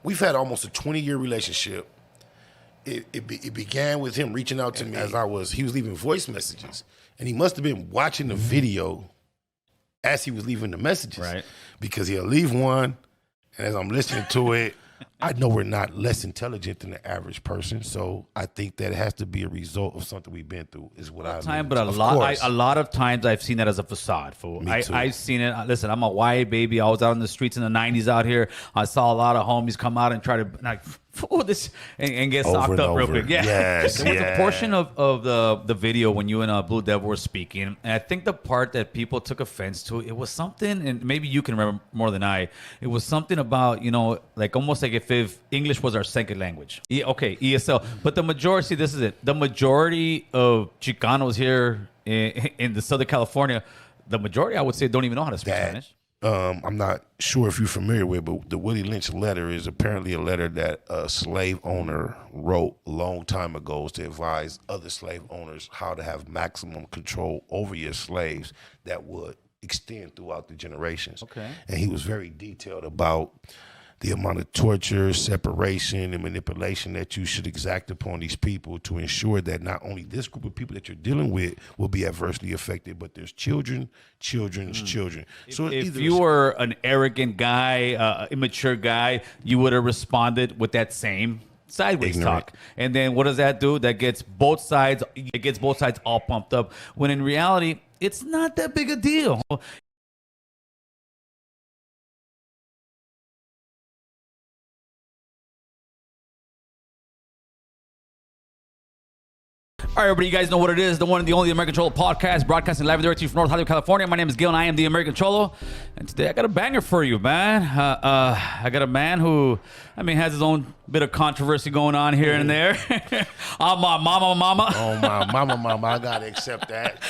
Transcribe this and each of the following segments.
we've had almost a 20-year relationship. It began with him reaching out to me as he was leaving voice messages, and he must have been watching the video as he was leaving the messages, right? Because he'll leave one, and as I'm listening to it, I know we're not less intelligent than the average person, so I think that it has to be a result of something we've been through. Is what I mean. But a lot of times I've seen that as a facade. Fool. I've seen it. Listen, I'm a YA baby. I was out in the streets in the '90s out here. I saw a lot of homies come out and try to like this and get socked up real quick. Yeah, yes, there was a portion of the video when you and Blue Devil were speaking, and I think the part that people took offense to, it was something, and maybe you can remember more than I. It was something about, you know, like almost like if English was our second language. Okay, ESL. But the majority, this is it. The majority of Chicanos here in the Southern California, the majority, I would say, don't even know how to speak Spanish. I'm not sure if you're familiar with, but the Willie Lynch letter is apparently a letter that a slave owner wrote a long time ago to advise other slave owners how to have maximum control over your slaves that would extend throughout the generations. Okay. And he was very detailed about the amount of torture, separation, and manipulation that you should exact upon these people to ensure that not only this group of people that you're dealing with will be adversely affected, but there's children's children. So if you were an arrogant guy, immature guy, you would have responded with that same sideways talk. And then what does that do? That gets both sides. It gets both sides all pumped up. When in reality, it's not that big a deal. All right, everybody, you guys know what it is. The one and the only American Cholo podcast, broadcasting live and direct to you from North Hollywood, California. My name is Gil, and I am the American Cholo. And today I got a banger for you, man. I got a man who, has his own bit of controversy going on here and there. Oh, my mama. Oh, my mama. I got to accept that.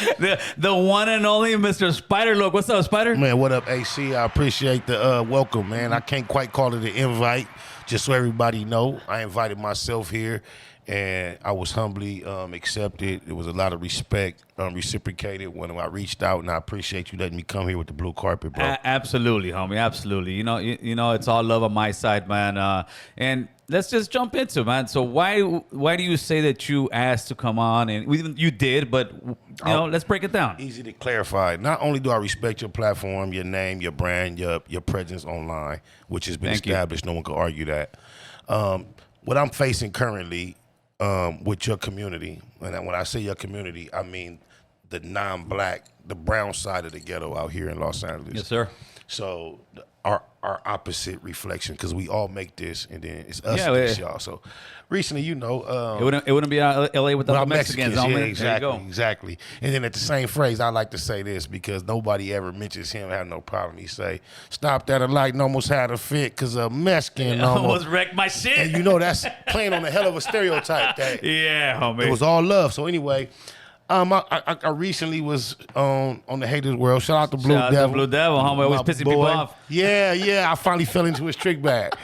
The one and only Mr. Spider Look. What's up, Spider? Man, what up, AC? I appreciate the welcome, man. I can't quite call it an invite, just so everybody know. I invited myself here. And I was humbly accepted. There was a lot of respect reciprocated when I reached out, and I appreciate you letting me come here with the blue carpet, bro. Absolutely, homie. Absolutely. You know, it's all love on my side, man. And let's just jump into it, man. So why do you say that you asked to come on? And you did, but let's break it down. Easy to clarify. Not only do I respect your platform, your name, your brand, your presence online, which has been established. No one can argue that. What I'm facing currently. With your community, and when I say your community, I mean the non-black, the brown side of the ghetto out here in Los Angeles. Yes, sir. So our opposite reflection, because we all make this, and then it's us against y'all. So recently, it wouldn't be LA without the Mexicans. Yeah, exactly. And then at the same phrase, I like to say this because nobody ever mentions him having no problem. He say, "Stop that! A light almost had a fit because a Mexican almost wrecked my shit." And that's playing on a hell of a stereotype. Yeah, homie. It was all love. So anyway. I recently was on the Haters World. Shout out to Blue Devil. Blue Devil, homie, always pissing people off. Yeah. I finally fell into his trick bag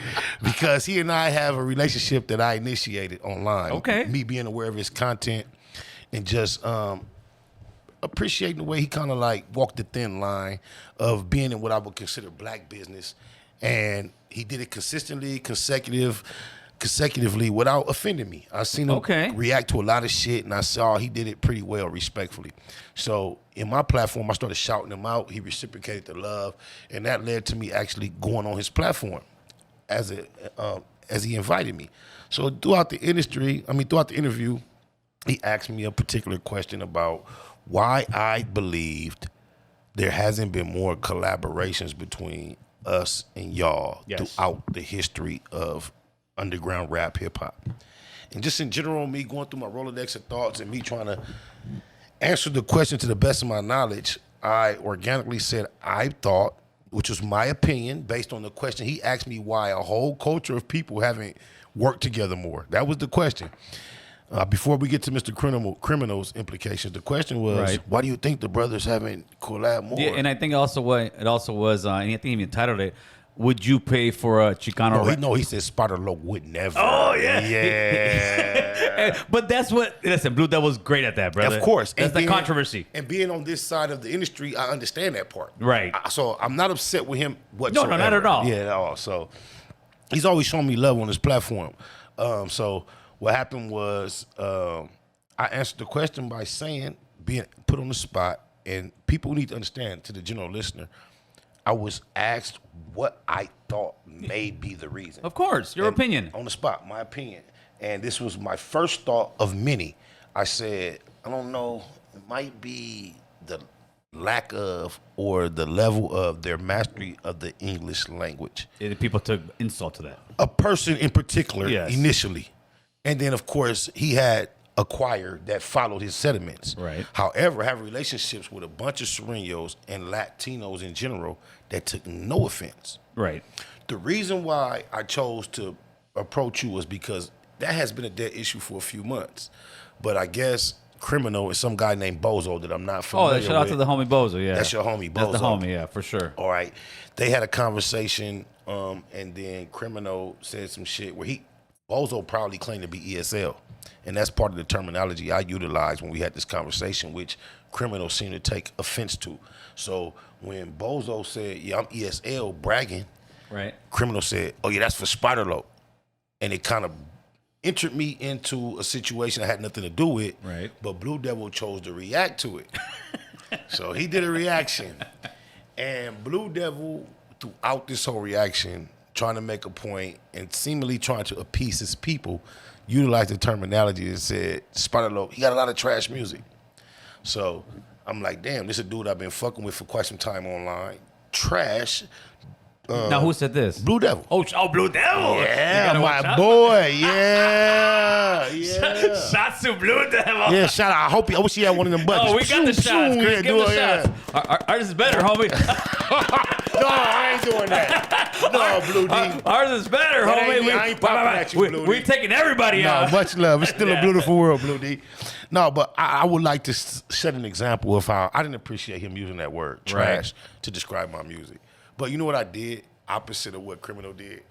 because he and I have a relationship that I initiated online. Okay. Me being aware of his content and just appreciating the way he kind of like walked the thin line of being in what I would consider black business, and he did it consecutively without offending me. I seen him react to a lot of shit, and I saw he did it pretty well, respectfully. So in my platform, I started shouting him out. He reciprocated the love, and that led to me actually going on his platform as he invited me. So throughout the interview, he asked me a particular question about why I believed there hasn't been more collaborations between us and y'all throughout the history of underground rap, hip hop. And just in general, me going through my Rolodex of thoughts and me trying to answer the question to the best of my knowledge, I organically said I thought, which was my opinion based on the question. He asked me why a whole culture of people haven't worked together more. That was the question. Before we get to Mr. Criminal's implications, the question was, why do you think the brothers haven't collabed more? Yeah, and I think it also was, and I think he even titled it, would you pay for a Chicano rap? No, he said Spider Low would never. Oh, yeah. Yeah. But that's what, listen, Blue Devil's great at that, brother. Of course. That's the controversy. And being on this side of the industry, I understand that part. Right. So I'm not upset with him whatsoever. No, not at all. Yeah, at all. So he's always shown me love on his platform. So what happened was I answered the question by saying, being put on the spot, and people need to understand, to the general listener, I was asked what I thought may be the reason. Of course, your opinion. On the spot, my opinion. And this was my first thought of many. I said, I don't know, it might be the lack of or the level of their mastery of the English language. People took insult to that. A person in particular, initially. And then, of course, he had a choir that followed his sentiments. Right. However, I have relationships with a bunch of Sureños and Latinos in general that took no offense. Right. The reason why I chose to approach you was because that has been a dead issue for a few months. But I guess Criminal is some guy named Bozo that I'm not familiar with. Shout out to the homie Bozo, yeah. That's your homie, Bozo. That's the homie, yeah, for sure. All right. They had a conversation, and then Criminal said some shit where Bozo proudly claimed to be ESL. And that's part of the terminology I utilized when we had this conversation, which Criminal seemed to take offense to. So when Bozo said, yeah, I'm ESL, bragging, right? Criminal said, oh, yeah, that's for Spider-Lo. And it kind of entered me into a situation I had nothing to do with. Right. But Blue Devil chose to react to it. So he did a reaction. And Blue Devil, throughout this whole reaction, trying to make a point and seemingly trying to appease his people, utilized the terminology that said, Spider-Lo, he got a lot of trash music. So I'm like, damn, this is a dude I've been fucking with for quite some time online. Trash. Now, who said this? Blue Devil. Oh, Blue Devil. Yeah, my boy. Yeah. Shots to Blue Devil. Yeah, shout out. I wish he had one of them buttons. Oh, we got the shots. Chris, give the shots. Ours is better, homie. No, I ain't doing that. No, Blue D. Ours is better, homie. I ain't popping at you, Blue D. We taking everybody out. No, much love. It's still a beautiful world, Blue D. No, but I would like to set an example of how I didn't appreciate him using that word, trash, to describe my music. But you know what I did? Opposite of what Criminal did.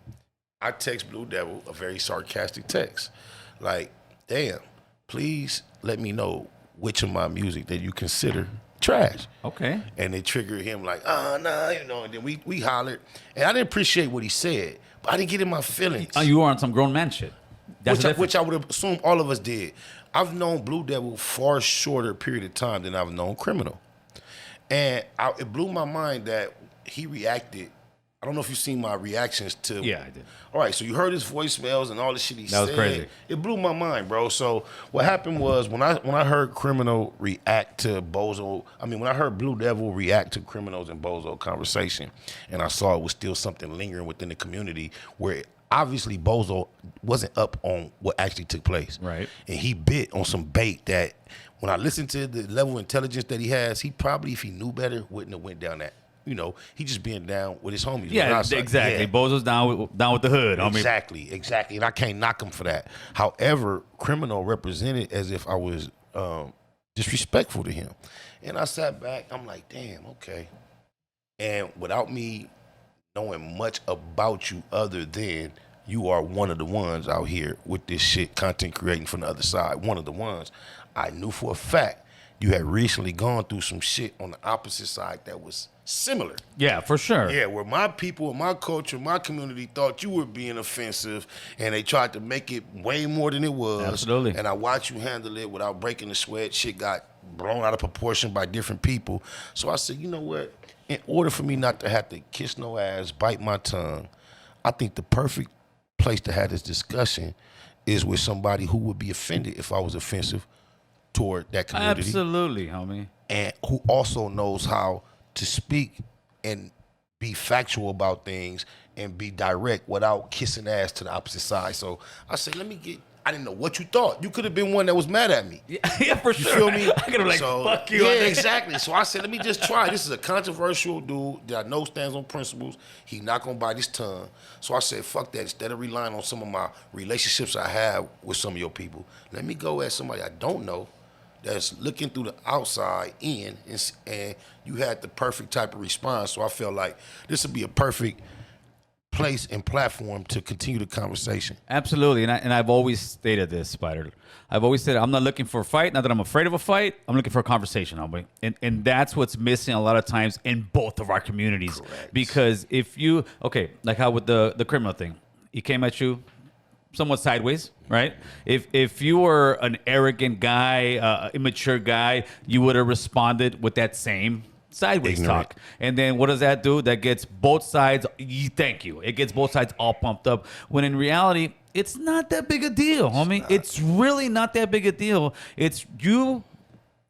I text Blue Devil a very sarcastic text. Like, damn, please let me know which of my music that you consider trash. Okay. And it triggered him like, nah, you know, and then we hollered. And I didn't appreciate what he said, but I didn't get in my feelings. You were on some grown man shit. Which I would assume all of us did. I've known Blue Devil far shorter period of time than I've known Criminal. And it blew my mind that he reacted. I don't know if you've seen my reactions to. Yeah, I did. All right, so you heard his voicemails and all the shit he said. That was crazy. It blew my mind, bro. So what happened was when I heard Criminal react to Bozo, when I heard Blue Devil react to Criminals and Bozo conversation, and I saw it was still something lingering within the community where obviously Bozo wasn't up on what actually took place. Right. And he bit on some bait that when I listened to the level of intelligence that he has, he probably, if he knew better, wouldn't have went down that. You know, he just being down with his homies. Yeah, exactly. Yeah. Bozo's down with the hood, homie. Exactly. And I can't knock him for that. However, Criminal represented as if I was disrespectful to him. And I sat back, I'm like, damn, okay. And without me knowing much about you other than you are one of the ones out here with this shit, content creating from the other side, one of the ones, I knew for a fact you had recently gone through some shit on the opposite side that was similar. Yeah, for sure. Yeah, where my people, my culture, my community thought you were being offensive and they tried to make it way more than it was. Absolutely. And I watched you handle it without breaking the sweat. Shit got blown out of proportion by different people. So I said, you know what? In order for me not to have to kiss no ass, bite my tongue, I think the perfect place to have this discussion is with somebody who would be offended if I was offensive toward that community. Absolutely, homie. And who also knows how to speak and be factual about things and be direct without kissing ass to the opposite side. So I said, I didn't know what you thought. You could have been one that was mad at me. Yeah, for sure. You feel me? I could have fuck you. Yeah, exactly. So I said, let me just try. This is a controversial dude that I know stands on principles. He not going to bite his tongue. So I said, fuck that. Instead of relying on some of my relationships I have with some of your people, let me go at somebody I don't know that's looking through the outside in, and you had the perfect type of response. So I felt like this would be a perfect place and platform to continue the conversation. Absolutely, and I've always stated this, Spider. I've always said I'm not looking for a fight. Not that I'm afraid of a fight. I'm looking for a conversation, homie. And that's what's missing a lot of times in both of our communities. Correct. Because if you, like how with the criminal thing, he came at you somewhat sideways, right? If you were an arrogant guy, immature guy, you would have responded with that same sideways talk. And then what does that do? That gets both sides, thank you. It gets both sides all pumped up. When in reality, it's not that big a deal, homie. It's really not that big a deal. It's you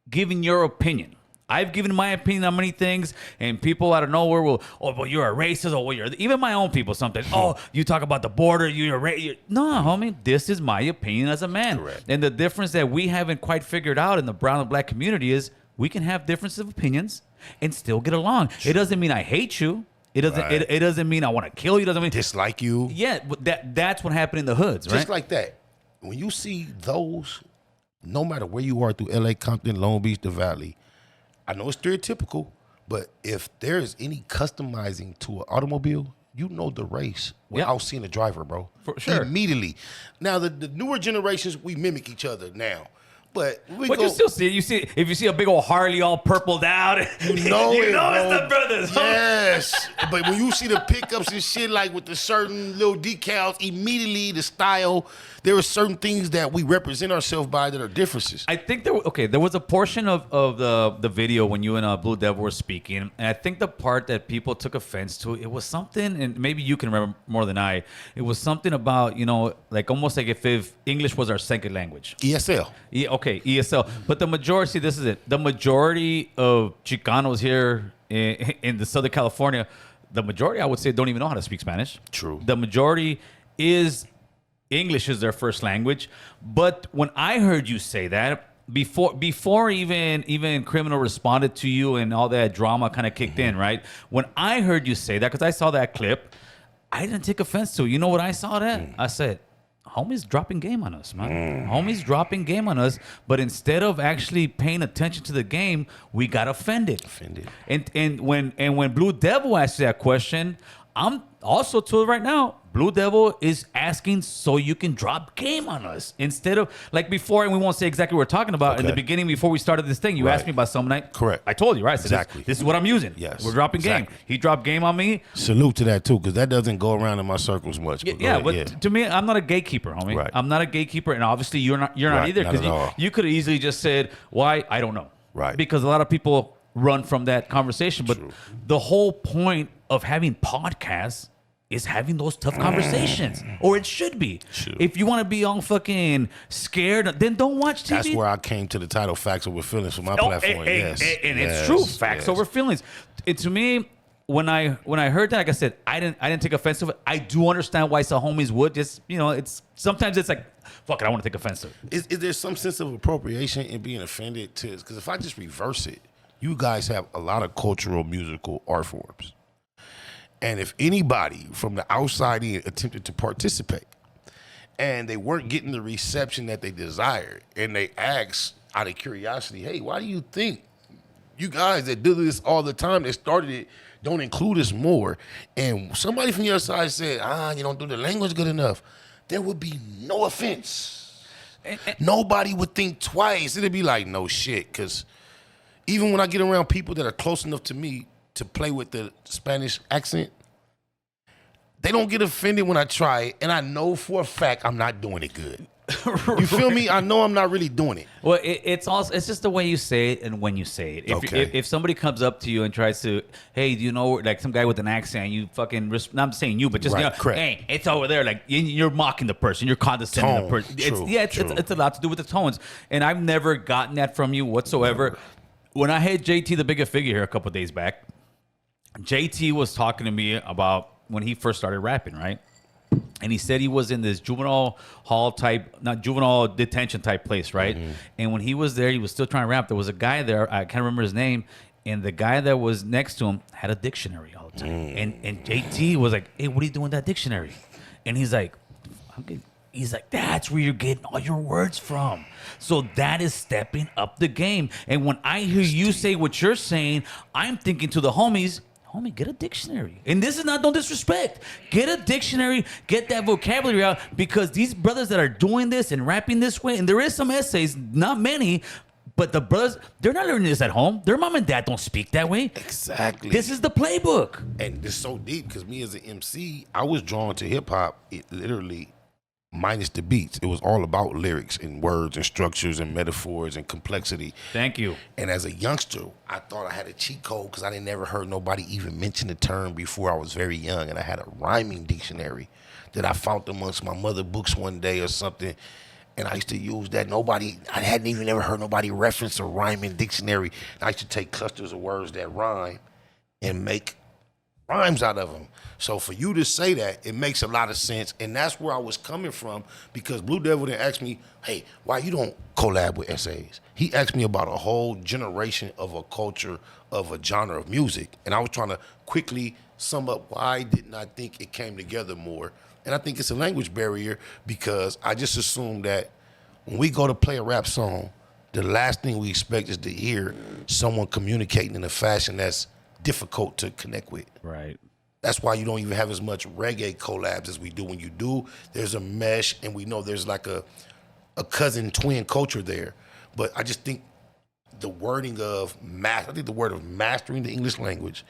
giving your opinion. I've given my opinion on many things, and people out of nowhere will, oh, well, you're a racist, or well, you're even my own people sometimes. Oh, you talk about the border, you're a racist. No, homie, this is my opinion as a man. Correct. And the difference that we haven't quite figured out in the brown and black community is we can have differences of opinions and still get along. It doesn't mean I hate you. It doesn't. Right. It doesn't mean I want to kill you. It doesn't mean dislike you. Yeah, but that's what happened in the hoods, right? Just like that. When you see those, no matter where you are through L.A., Compton, Long Beach, the Valley, I know it's stereotypical, but if there is any customizing to an automobile, you know the race without seeing the driver, bro. For sure. Immediately. Now, the newer generations, we mimic each other now. But you still see it. You see, if you see a big old Harley all purpled out, you know it's bro. the brothers. Yes, but when you see the pickups and shit, like with the certain little decals, immediately the style, there are certain things that we represent ourselves by that are differences. I think there was a portion of the video when you and Blue Devil were speaking, and I think the part that people took offense to, it was something, and maybe you can remember more than I, it was something about, like almost like if English was our second language. ESL. Yeah, okay, ESL. But the majority, this is it, the majority of Chicanos here in the Southern California, the majority, I would say, don't even know how to speak Spanish. True. The majority is English is their first language. But when I heard you say that, before even Criminal responded to you and all that drama kind of kicked in, right? When I heard you say that, because I saw that clip, I didn't take offense to it. You know what I saw that? I said, homie's dropping game on us, man. Homie's dropping game on us. But instead of actually paying attention to the game, we got offended. And when Blue Devil asked that question, I'm also told right now, Blue Devil is asking so you can drop game on us instead of like before, and we won't say exactly what we're talking about. In the beginning, before we started this thing, you asked me about something. Correct. I told you, right? So exactly. This is what I'm using. Yes. We're dropping game. He dropped game on me. Salute to that too, because that doesn't go around in my circles much. But to me, I'm not a gatekeeper, homie. Right. I'm not a gatekeeper, and obviously you're not either, because you could have easily just said, "Why? I don't know." Right. Because a lot of people run from that conversation, but the whole point of having podcasts is having those tough conversations, or it should be. If you want to be all fucking scared, then don't watch TV. That's where I came to the title "Facts Over Feelings" for my platform. It's true. Facts over feelings. To me, when I heard that, like I said, I didn't take offense to it. I do understand why some homies would. Just it's sometimes it's like, fuck it, I want to take offense to it. Is there some sense of appropriation in being offended to? Because if I just reverse it, you guys have a lot of cultural, musical art forms. And if anybody from the outside in attempted to participate and they weren't getting the reception that they desired, and they asked out of curiosity, hey, why do you think you guys that do this all the time, that started it, don't include us more? And somebody from your side said, you don't do the language good enough, there would be no offense. Nobody would think twice. It'd be like, no shit. Because even when I get around people that are close enough to me to play with the Spanish accent, they don't get offended when I try it, and I know for a fact I'm not doing it good. You feel me? I know I'm not really doing it. Well, it's just the way you say it and when you say it. If somebody comes up to you and tries to, hey, do you know, like some guy with an accent, you fucking, not saying you, but just, hey, it's over there. Like, you're mocking the person. You're condescending the person. It's a lot to do with the tones. And I've never gotten that from you whatsoever. Never. When I had JT, the bigger figure, here a couple of days back, JT was talking to me about when he first started rapping, right? And he said he was in this juvenile hall type, not juvenile detention type place, right? Mm-hmm. And when he was there, he was still trying to rap. There was a guy there, I can't remember his name, and the guy that was next to him had a dictionary all the time. And JT was like, hey, what are you doing with that dictionary? And he's like, that's where you're getting all your words from. So that is stepping up the game. And when I hear you say what you're saying, I'm thinking to the homies, homie, get a dictionary. And this is not no disrespect. Get a dictionary, get that vocabulary out, because these brothers that are doing this and rapping this way, and there is some essays, not many, But the brothers, they're not learning this at home. Their mom and dad don't speak that way. Exactly. This is the playbook. And this is so deep because me as an MC, I was drawn to hip hop. It literally minus the beats. It was all about lyrics and words and structures and metaphors and complexity. Thank you. And as a youngster, I thought I had a cheat code because I didn't never heard nobody even mention the term before I was very young. And I had a rhyming dictionary that I found amongst my mother books one day or something. And I used to use that. I hadn't even ever heard nobody reference a rhyming dictionary. And I used to take clusters of words that rhyme and make rhymes out of them. So for you to say that, it makes a lot of sense. And that's where I was coming from, because Blue Devil didn't ask me, hey, why you don't collab with essays? He asked me about a whole generation of a culture of a genre of music. And I was trying to quickly sum up why didn't I think it came together more. And I think it's a language barrier, because I just assume that when we go to play a rap song, the last thing we expect is to hear someone communicating in a fashion that's difficult to connect with. Right. That's why you don't even have as much reggae collabs as we do. When you do, there's a mesh, and we know there's like a cousin twin culture there. But I just think the wording of I think the word of mastering the English language.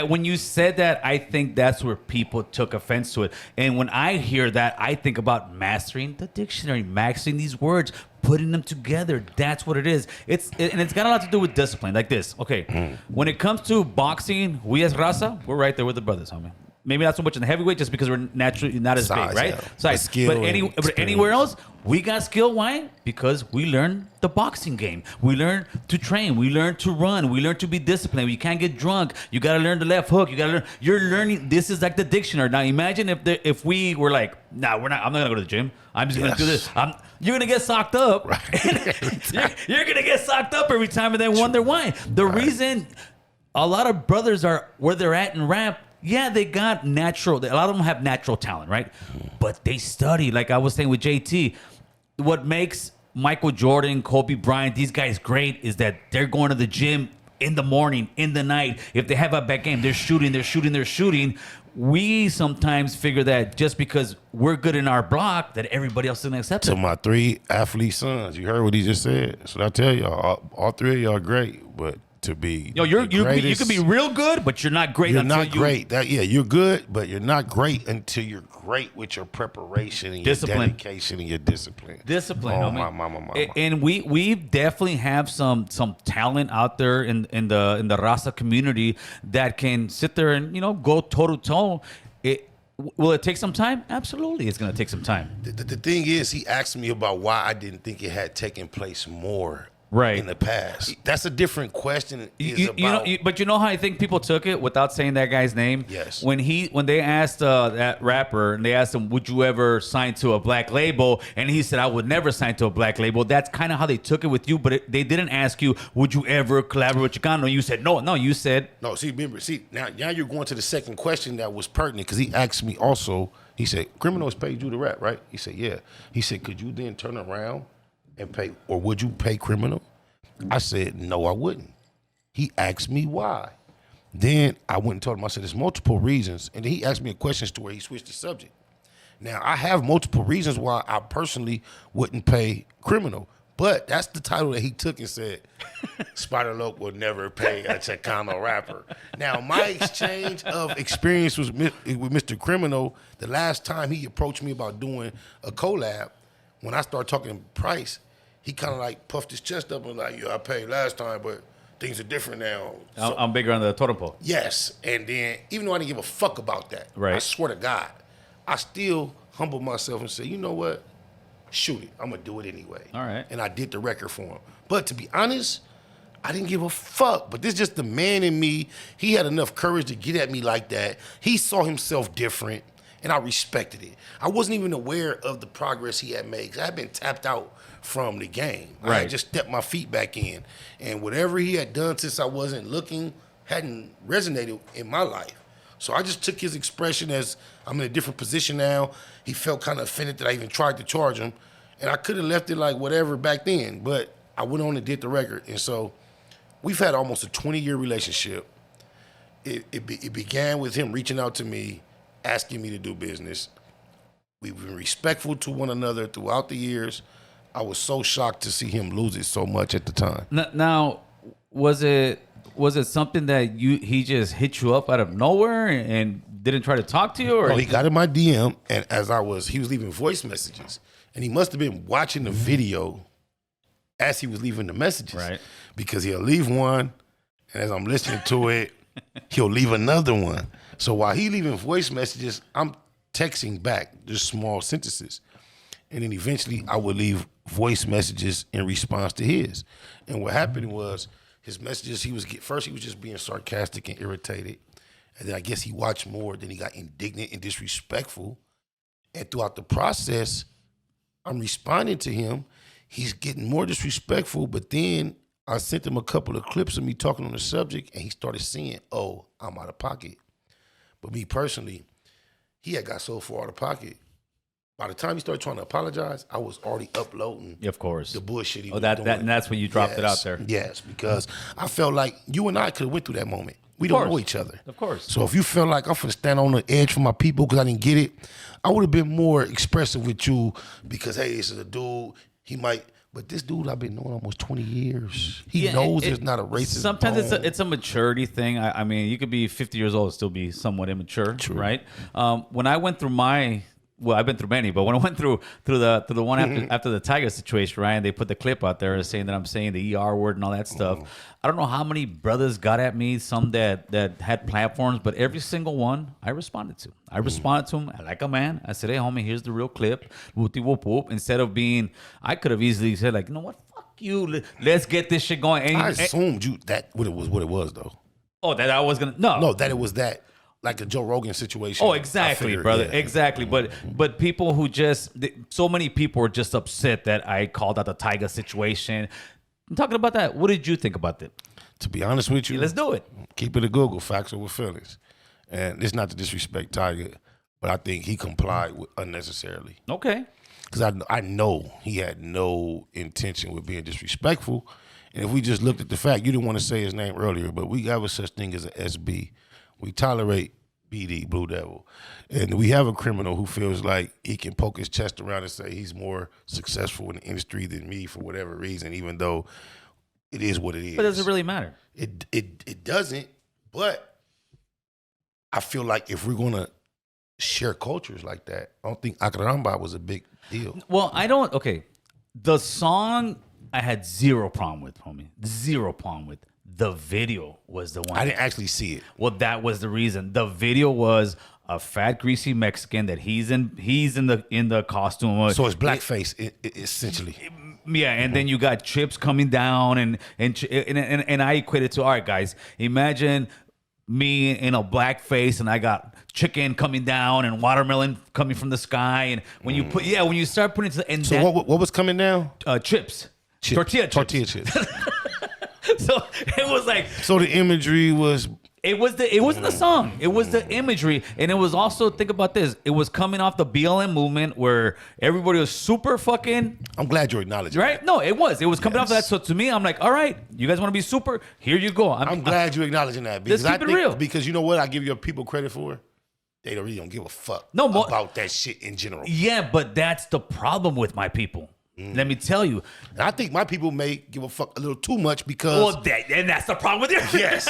When you said that, I think that's where people took offense to it. And when I hear that, I think about mastering the dictionary, mastering these words, putting them together. That's what it is. And it's got a lot to do with discipline. Like this. Okay. When it comes to boxing, we as Raza, we're right there with the brothers, homie. Maybe not so much in the heavyweight, just because we're naturally not as big, right? Yeah. Size. But anywhere else, we got skill. Why? Because we learn the boxing game. We learn to train. We learn to run. We learn to be disciplined. You can't get drunk. You got to learn the left hook. You got to learn. You're learning. This is like the dictionary. Now imagine if we were like, nah, we're not. I'm not gonna go to the gym. I'm just gonna do this. You're gonna get socked up. Right. you're gonna get socked up every time, and then wonder why. The reason a lot of brothers are where they're at in rap. Yeah, they got natural. A lot of them have natural talent, right? But they study. Like I was saying with JT, what makes Michael Jordan, Kobe Bryant, these guys great is that they're going to the gym in the morning, in the night. If they have a bad game, they're shooting. We sometimes figure that just because we're good in our block, that everybody else is going to accept it. To my 3 athlete sons, you heard what he just said. So I tell y'all, all 3 of y'all are great, but to be you could be real good, but you're not great. You're not great. You're good, but you're not great until you're great with your preparation and discipline. Your dedication and your discipline. Discipline. Oh, my mama. And we definitely have some talent out there in the Raza community that can sit there and go toe to toe. Will it take some time? Absolutely, it's going to take some time. The thing is, he asked me about why I didn't think it had taken place more. Right. In the past. That's a different question. But you know how I think people took it without saying that guy's name? Yes. When they asked that rapper, and they asked him, would you ever sign to a black label? And he said, I would never sign to a black label. That's kind of how they took it with you, but they didn't ask you, would you ever collaborate with Chicano? You said, no, you said. No, now you're going to the second question that was pertinent, because he asked me also, he said, Criminals paid you to rap, right? He said, yeah. He said, could you then turn around and pay, or would you pay Criminal? I said, no, I wouldn't. He asked me why. Then I went and told him, I said, there's multiple reasons. And then he asked me a question to where he switched the subject. Now, I have multiple reasons why I personally wouldn't pay Criminal, but that's the title that he took and said, Spider Loc will never pay a Chicano rapper. Now, my exchange of experience with Mr. Criminal, the last time he approached me about doing a collab, when I started talking price, he kind of like puffed his chest up and like, I paid last time, but things are different now. So, I'm bigger on the totem pole. Yes. And then, even though I didn't give a fuck about that, right. I swear to God, I still humbled myself and said, you know what? Shoot it. I'm going to do it anyway. All right. And I did the record for him. But to be honest, I didn't give a fuck. But this is just the man in me. He had enough courage to get at me like that. He saw himself different, and I respected it. I wasn't even aware of the progress he had made, 'cause I had been tapped out from the game. Right. I had just stepped my feet back in. And whatever he had done since I wasn't looking hadn't resonated in my life. So I just took his expression as I'm in a different position now. He felt kind of offended that I even tried to charge him. And I could have left it like whatever back then, but I went on and did the record. And so we've had almost a 20-year relationship. It began with him reaching out to me, asking me to do business. We've been respectful to one another throughout the years. I was so shocked to see him lose it so much at the time. Now, was it something that he just hit you up out of nowhere and didn't try to talk to you, or he got in my DM, and he was leaving voice messages, and he must have been watching the video as he was leaving the messages, right? Because he'll leave one, and as I'm listening to it, he'll leave another one. So while he leaving voice messages, I'm texting back just small sentences. And then eventually I would leave voice messages in response to his. And what happened was his messages, he was just being sarcastic and irritated. And then I guess he watched more, then he got indignant and disrespectful. And throughout the process, I'm responding to him. He's getting more disrespectful, but then I sent him a couple of clips of me talking on the subject, and he started saying, oh, I'm out of pocket. But me personally, he had got so far out of pocket. By the time he started trying to apologize, I was already uploading of course. the bullshit he was doing. And that's when you dropped it out there. Yes, because I felt like you and I could have went through that moment. We don't know each other. Of course. So if you feel like I'm finna stand on the edge for my people because I didn't get it, I would have been more expressive with you because, hey, this is a dude. He might... But this dude I've been knowing almost 20 years. He knows there's not a racist Sometimes bone. it's a maturity thing. I mean, you could be 50 years old and still be somewhat immature, True. right? When I went through I've been through many, but when I went through the one after the Tiger situation, right? And they put the clip out there saying that I'm saying the ER word and all that stuff. I don't know how many brothers got at me, some that had platforms, but every single one I responded to. I responded to him like a man. I said, hey, homie, here's the real clip. Whoop, whoop, whoop. Instead of being, I could have easily said, like, you know what? Fuck you. Let's get this shit going. And I assumed what it was, though. Oh, that I was going to, no. No, that it was that. Like a Joe Rogan situation. Oh, exactly, brother. Yeah. Exactly. But people who so many people were just upset that I called out the Tiger situation. I'm talking about that. What did you think about that? To be honest with you, let's do it. Keep it a Google, facts over feelings. And it's not to disrespect Tiger, but I think he complied unnecessarily. Okay. Because I know he had no intention with being disrespectful. And if we just looked at the fact, you didn't want to say his name earlier, but we have a such thing as an SB. We tolerate BD, Blue Devil. And we have a criminal who feels like he can poke his chest around and say he's more successful in the industry than me for whatever reason, even though it is what it is. But does it really matter? It doesn't, but I feel like if we're going to share cultures like that, I don't think Akaramba was a big deal. Well, okay. The song I had zero problem with, homie. Zero problem with. The video was the one. I didn't actually see it. Well, that was the reason. The video was a fat, greasy Mexican that he's in the costume. So it's blackface, essentially. Yeah, and then you got chips coming down, and I equate it to, all right, guys, imagine me in a blackface, and I got chicken coming down and watermelon coming from the sky, and when you start putting it, and so what was coming down? Chips. Tortilla chips. So it was like. So the imagery was. It wasn't the song. It was the imagery, and it was also, think about this. It was coming off the BLM movement where everybody was super fucking. I'm glad you're acknowledging. Right? That. No, it was. It was coming off of that. So to me, I'm like, all right, you guys want to be super? Here you go. I'm glad you're acknowledging that because let's keep it real. Because you know what? I give your people credit for. They really don't give a fuck about that shit in general. Yeah, but that's the problem with my people. Let me tell you. And I think my people may give a fuck a little too much because. Well, and that's the problem with you. Yes,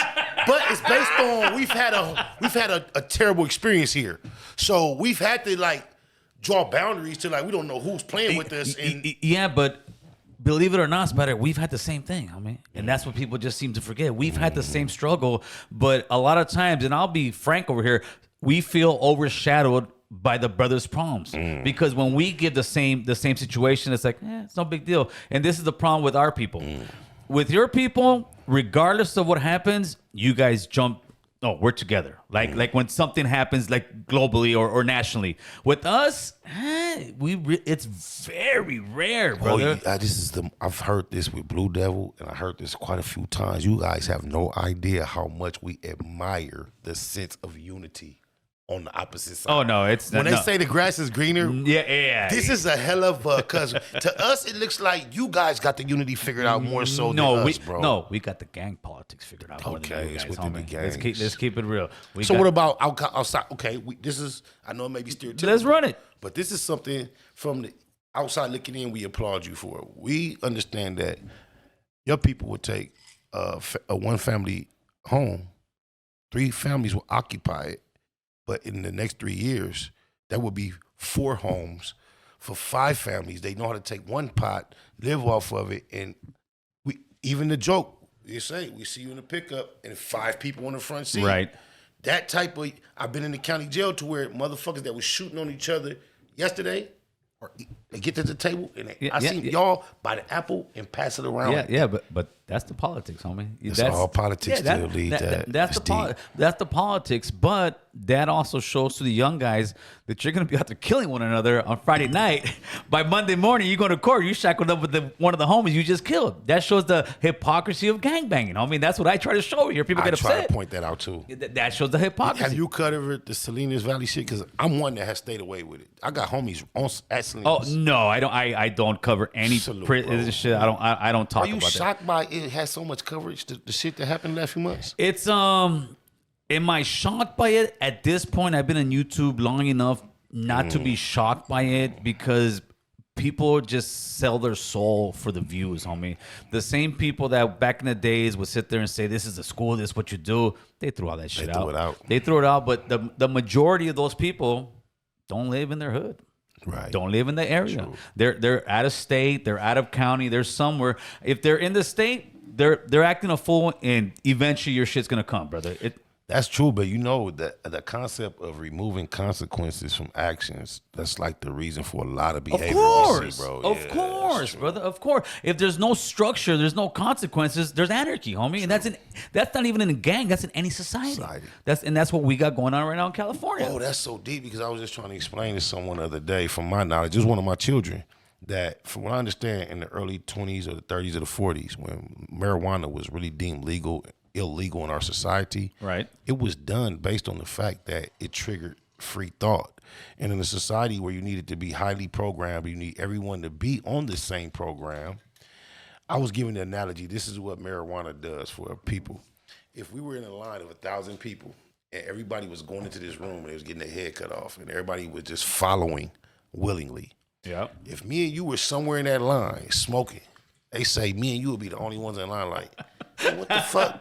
but it's based on we've had a terrible experience here, so we've had to like draw boundaries to like we don't know who's playing with us. And yeah, but believe it or not, Spider, we've had the same thing. I mean, and that's what people just seem to forget. We've had the same struggle, but a lot of times, and I'll be frank over here, we feel overshadowed by the brothers' problems because when we give the same situation, it's like it's no big deal. And this is the problem with our people. With your people, regardless of what happens, you guys jump. Oh, we're together. Like when something happens, like globally or nationally. With us, it's very rare, brother. I've heard this with Blue Devil, and I heard this quite a few times. You guys have no idea how much we admire the sense of unity on the opposite side. Oh no, it's when they say the grass is greener. Yeah. This is a hell of a because to us it looks like you guys got the unity figured out more so than us, bro. No, we got the gang politics figured out. Okay, it's within the gangs. Let's keep it real. What about outside? Okay, this is I know it may be stereotypical. Let's run it. But this is something from the outside looking in, we applaud you for it. We understand that your people would take a one-family home, 3 families will occupy it, but in the next 3 years, that would be 4 homes for 5 families. They know how to take one pot, live off of it, and we even the joke, you say, we see you in the pickup and 5 people in the front seat. Right. That type of, I've been in the county jail to where motherfuckers that was shooting on each other yesterday, or they get to the table and I seen y'all buy the apple and pass it around. Yeah, but that's the politics, homie. That's all politics to lead that. That's the politics, but that also shows to the young guys that you're going to be out there killing one another on Friday night. By Monday morning, you go to court, you shackled up with one of the homies you just killed. That shows the hypocrisy of gangbanging, homie. That's what I try to show here. People get upset. I try to point that out too. That shows the hypocrisy. Have you covered the Salinas Valley shit? Because I'm one that has stayed away with it. I got homies at Salinas. Oh no, I don't. I don't cover any shit. I don't talk about that. Are you shocked by it has so much coverage? The shit that happened the last few months. It's Am I shocked by it? At this point, I've been on YouTube long enough not to be shocked by it because people just sell their soul for the views, homie. The same people that back in the days would sit there and say, this is the school, this is what you do. They threw all that shit out. They threw it out, but the majority of those people don't live in their hood. Right. Don't live in the area. True. They're out of state, they're out of county, they're somewhere. If they're in the state, they're acting a fool, and eventually your shit's gonna come, brother. That's true, but you know the concept of removing consequences from actions, that's like the reason for a lot of behavior. Of course, brother. Of course. If there's no structure, there's no consequences, there's anarchy, homie. True. And that's not even in a gang, that's in any society. That's what we got going on right now in California. Oh, that's so deep, because I was just trying to explain to someone the other day, from my knowledge, just one of my children, that from what I understand, in the early 20s or the 30s or the 40s, when marijuana was really deemed illegal in our society, right? It was done based on the fact that it triggered free thought. And in a society where you needed to be highly programmed, you need everyone to be on the same program. I was giving the analogy, this is what marijuana does for people. If we were in a line of 1,000 people and everybody was going into this room and they was getting their head cut off and everybody was just following willingly. Yeah. If me and you were somewhere in that line smoking, they say me and you would be the only ones in line like, what the fuck?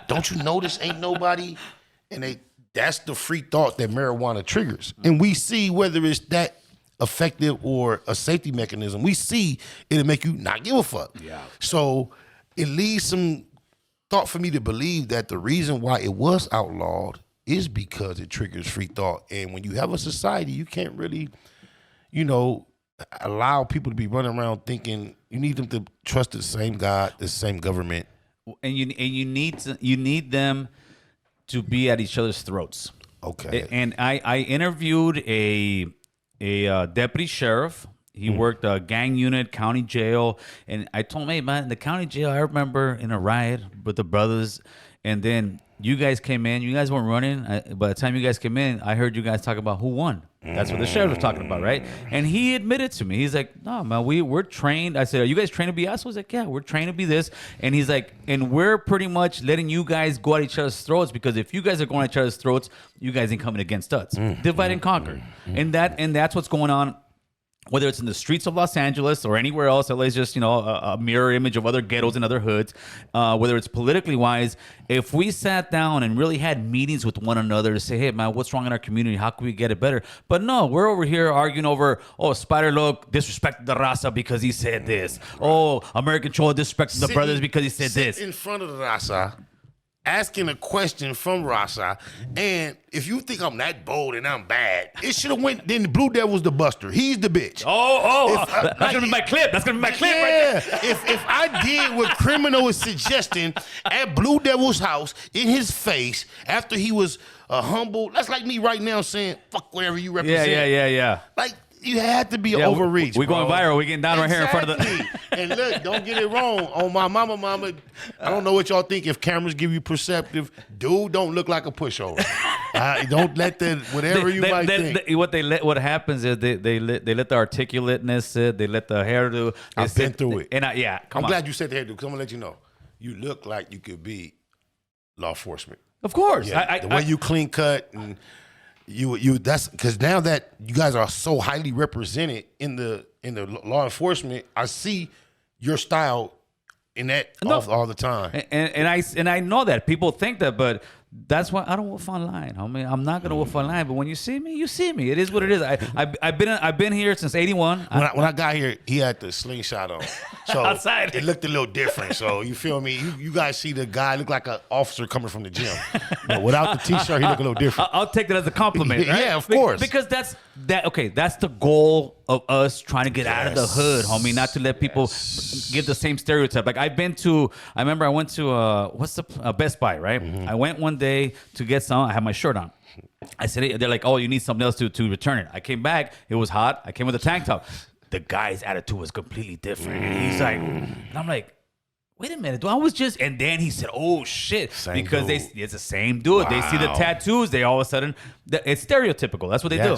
Don't you notice ain't nobody? And that's the free thought that marijuana triggers. And we see whether it's that effective or a safety mechanism, we see it'll make you not give a fuck. Yeah. So it leaves some thought for me to believe that the reason why it was outlawed is because it triggers free thought. And when you have a society, you can't really, allow people to be running around thinking, you need them to trust the same God, the same government. And you need them to be at each other's throats. Okay. And I interviewed a deputy sheriff. He worked a gang unit, county jail, and I told him, hey man, in the county jail, I remember in a riot with the brothers, and then you guys came in. You guys weren't running. By the time you guys came in, I heard you guys talk about who won. That's what the sheriff was talking about, right? And he admitted to me, he's like, no, man, we're trained. I said, are you guys trained to be assholes? He's like, yeah, we're trained to be this. And he's like, and we're pretty much letting you guys go at each other's throats, because if you guys are going at each other's throats, you guys ain't coming against us. Divide and conquer. And that's what's going on. Whether it's in the streets of Los Angeles or anywhere else, LA is just, a mirror image of other ghettos and other hoods. Whether it's politically wise, if we sat down and really had meetings with one another to say, hey, man, what's wrong in our community? How can we get it better? But no, we're over here arguing over, Spider Loc disrespected the Raza because he said this. Oh, American Cholo disrespected the brothers because he said this. In front of the Raza, asking a question from Raza, and if you think I'm that bold and I'm bad, it should have went. Then the Blue Devil's the buster. He's the bitch. That's gonna be my clip. That's gonna be my clip right there. If I did what Criminal is suggesting at Blue Devil's house in his face after he was humble, that's like me right now saying fuck whatever you represent. Yeah. Like. You had to be overreach. We're going viral. We're getting down right here in front of the. And look, don't get it wrong. On my mama, I don't know what y'all think. If cameras give you perceptive, dude, don't look like a pushover. Don't let whatever you might think. What happens is they let the articulateness sit. They let the hairdo. I've been through it. And I'm glad you said the hairdo, because I'm gonna let you know. You look like you could be law enforcement. Of course. Yeah, the way you clean cut and. That's because now that you guys are so highly represented in the law enforcement, I see your style in that all the time. And I know that people think that, but that's why I don't wolf online. I mean, I'm not gonna wolf online. But when you see me, you see me. It is what it is. I've been here since '81. When I got here, he had the slingshot on, so outside it looked a little different. So you feel me? You guys see the guy look like an officer coming from the gym, but without the t-shirt, he look a little different. I'll take that as a compliment. Right? Yeah, of course. Because that's the goal of us trying to get out of the hood, homie. Not to let people give the same stereotype. Like I remember I went to Best Buy, right? Mm-hmm. I went one day to get some. I had my shirt on. I said, they're like, oh, you need something else to return it. I came back. It was hot. I came with a tank top. The guy's attitude was completely different. And he's like, and I'm like, wait a minute. I was just, and then he said, oh shit. Same because dude. it's the same dude. Wow. They see the tattoos. They all of a sudden, it's stereotypical. That's what they do.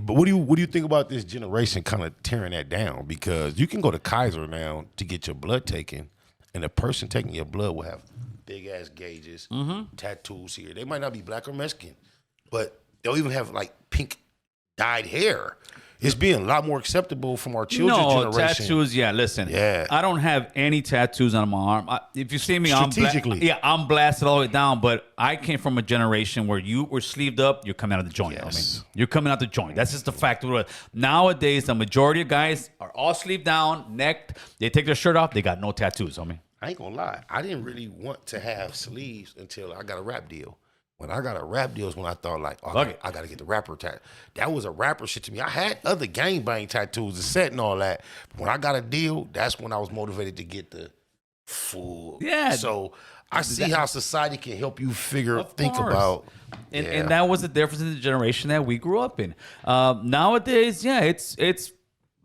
But what do you think about this generation kind of tearing that down? Because you can go to Kaiser now to get your blood taken, and the person taking your blood will have big ass gauges, tattoos here. They might not be black or Mexican, but they'll even have like pink dyed hair. It's being a lot more acceptable from our children's generation. Tattoos, listen. Yeah. I don't have any tattoos on my arm. If you see me, I'm blasted all the way down, but I came from a generation where you were sleeved up, you're coming out of the joint. Yes. I mean, you're coming out the joint. That's just the fact of it. Nowadays, the majority of guys are all sleeved down, necked. They take their shirt off, they got no tattoos on me. I ain't gonna lie. I didn't really want to have sleeves until I got a rap deal. When I got a rap deal is when I thought like, I got to get the rapper tattoo. That was a rapper shit to me. I had other gangbang tattoos, the set and all that. But when I got a deal, that's when I was motivated to get the full. Yeah. So I see how society can help you think about. And that was the difference in the generation that we grew up in. Nowadays, it's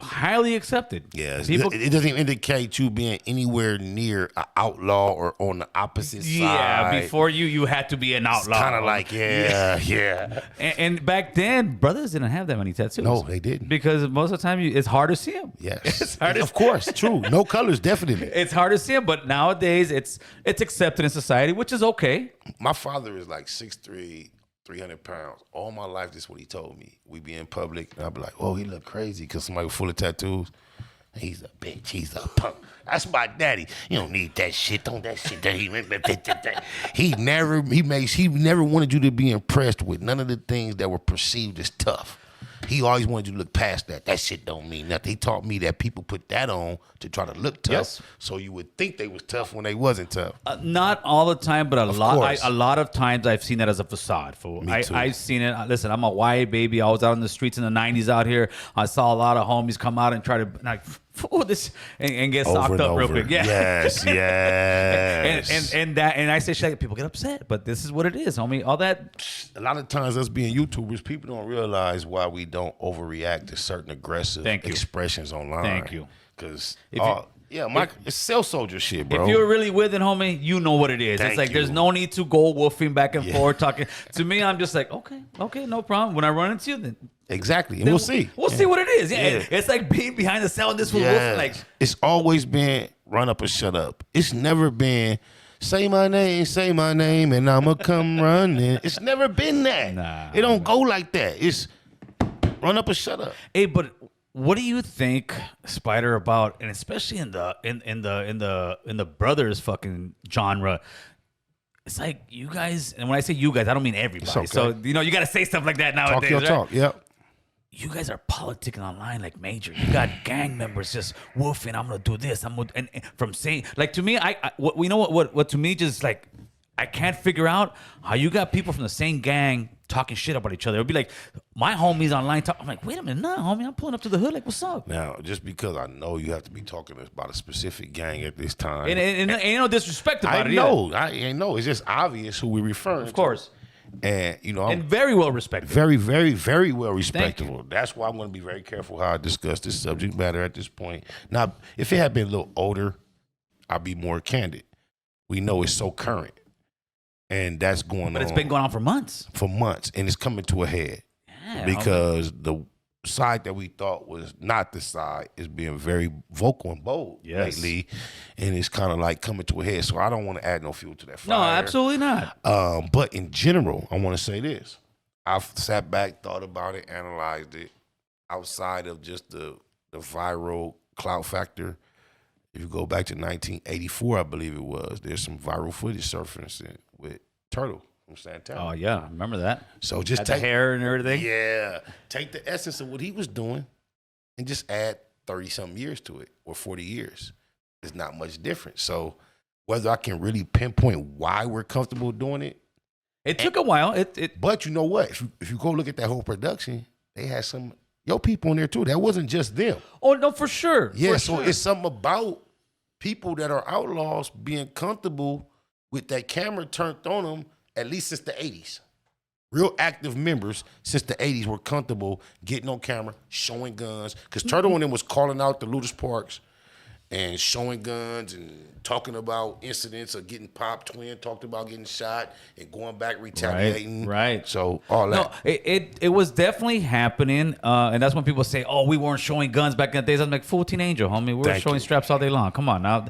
highly accepted. Yeah, it doesn't even indicate you being anywhere near an outlaw or on the opposite side. Yeah, before you had to be an outlaw. Kind of like, yeah. And back then, brothers didn't have that many tattoos. No, they didn't. Because most of the time, it's hard to see them. Yes, of course, true. No colors, definitely. It's hard to see them, but nowadays, it's accepted in society, which is okay. My father is like 6'3", 300 pounds. All my life, this is what he told me. We be in public, and I'd be like, oh, he look crazy because somebody was full of tattoos. He's a bitch. He's a punk. That's my daddy. You don't need that shit. Don't that shit. He never wanted you to be impressed with none of the things that were perceived as tough. He always wanted you to look past that. That shit don't mean nothing. He taught me that people put that on to try to look tough, so you would think they was tough when they wasn't tough. Not all the time, but a lot of times I've seen that as a facade. Me too. I've seen it. Listen, I'm a YA baby. I was out in the streets in the 90s out here. I saw a lot of homies come out and try to and get socked up real quick. Yeah. Yes. and I say shit, people get upset, but this is what it is, homie. All that. A lot of times, us being YouTubers, people don't realize why we don't overreact to certain aggressive expressions online. Thank you. Because it's cell soldier shit, bro. If you're really with it, homie, you know what it is. It's like there's no need to go woofing back and forth talking. To me, I'm just like, okay, no problem. When I run into you, then exactly, and we'll see. We'll see what it is. Yeah, it's like being behind the cell and this was woofing. Like it's always been run up or shut up. It's never been say my name, and I'ma come running. It's never been that. Nah, it don't go like that. It's run up or shut up. Hey, but what do you think, Spider, about, and especially in the brothers fucking genre? It's like you guys, and when I say you guys, I don't mean everybody. Okay. So you got to say stuff like that nowadays. Talk your talk. Yep. You guys are politicking online like major. You got gang members just woofing. I'm gonna do this. And from saying like to me, what to me just like I can't figure out how you got people from the same gang talking shit about each other. It'll be like my homies online talk. I'm like, wait a minute, nah, homie, I'm pulling up to the hood. Like, what's up? Now, just because I know you have to be talking about a specific gang at this time, and ain't no disrespect about it. I know. It's just obvious who we refer. Of course. And and very well respected. Very, very, very well respectable. That's why I'm going to be very careful how I discuss this subject matter at this point. Now, if it had been a little older, I'd be more candid. We know it's so current. And that's going on. But it's been going on for months. And it's coming to a head. Yeah, because the side that we thought was not the side is being very vocal and bold lately. And it's kind of like coming to a head. So I don't want to add no fuel to that fire. No, absolutely not. But in general, I want to say this. I've sat back, thought about it, analyzed it. Outside of just the viral clout factor, if you go back to 1984, I believe it was, there's some viral footage surfacing with Turtle from Santana. Oh yeah, I remember that. So just Had take the hair and everything. Yeah, take the essence of what he was doing and just add 30-something years to it, or 40 years. It's not much different. So whether I can really pinpoint why we're comfortable doing it, it took a while. But you know what? If you go look at that whole production, they had some your people in there too. That wasn't just them. Oh no, for sure. Yeah, for so sure. it's something about people that are outlaws being comfortable with that camera turned on them, at least since the 80s. Real active members since the 80s were comfortable getting on camera, showing guns. Because Turtle and them was calling out the looters parks and showing guns and talking about incidents of getting popped. Twin talked about getting shot and going back retaliating. Right. So all that. No, it was definitely happening, and that's when people say, "Oh, we weren't showing guns back in the days." I'm like, "Full Teen Angel, homie, we were showing straps all day long." Come on, now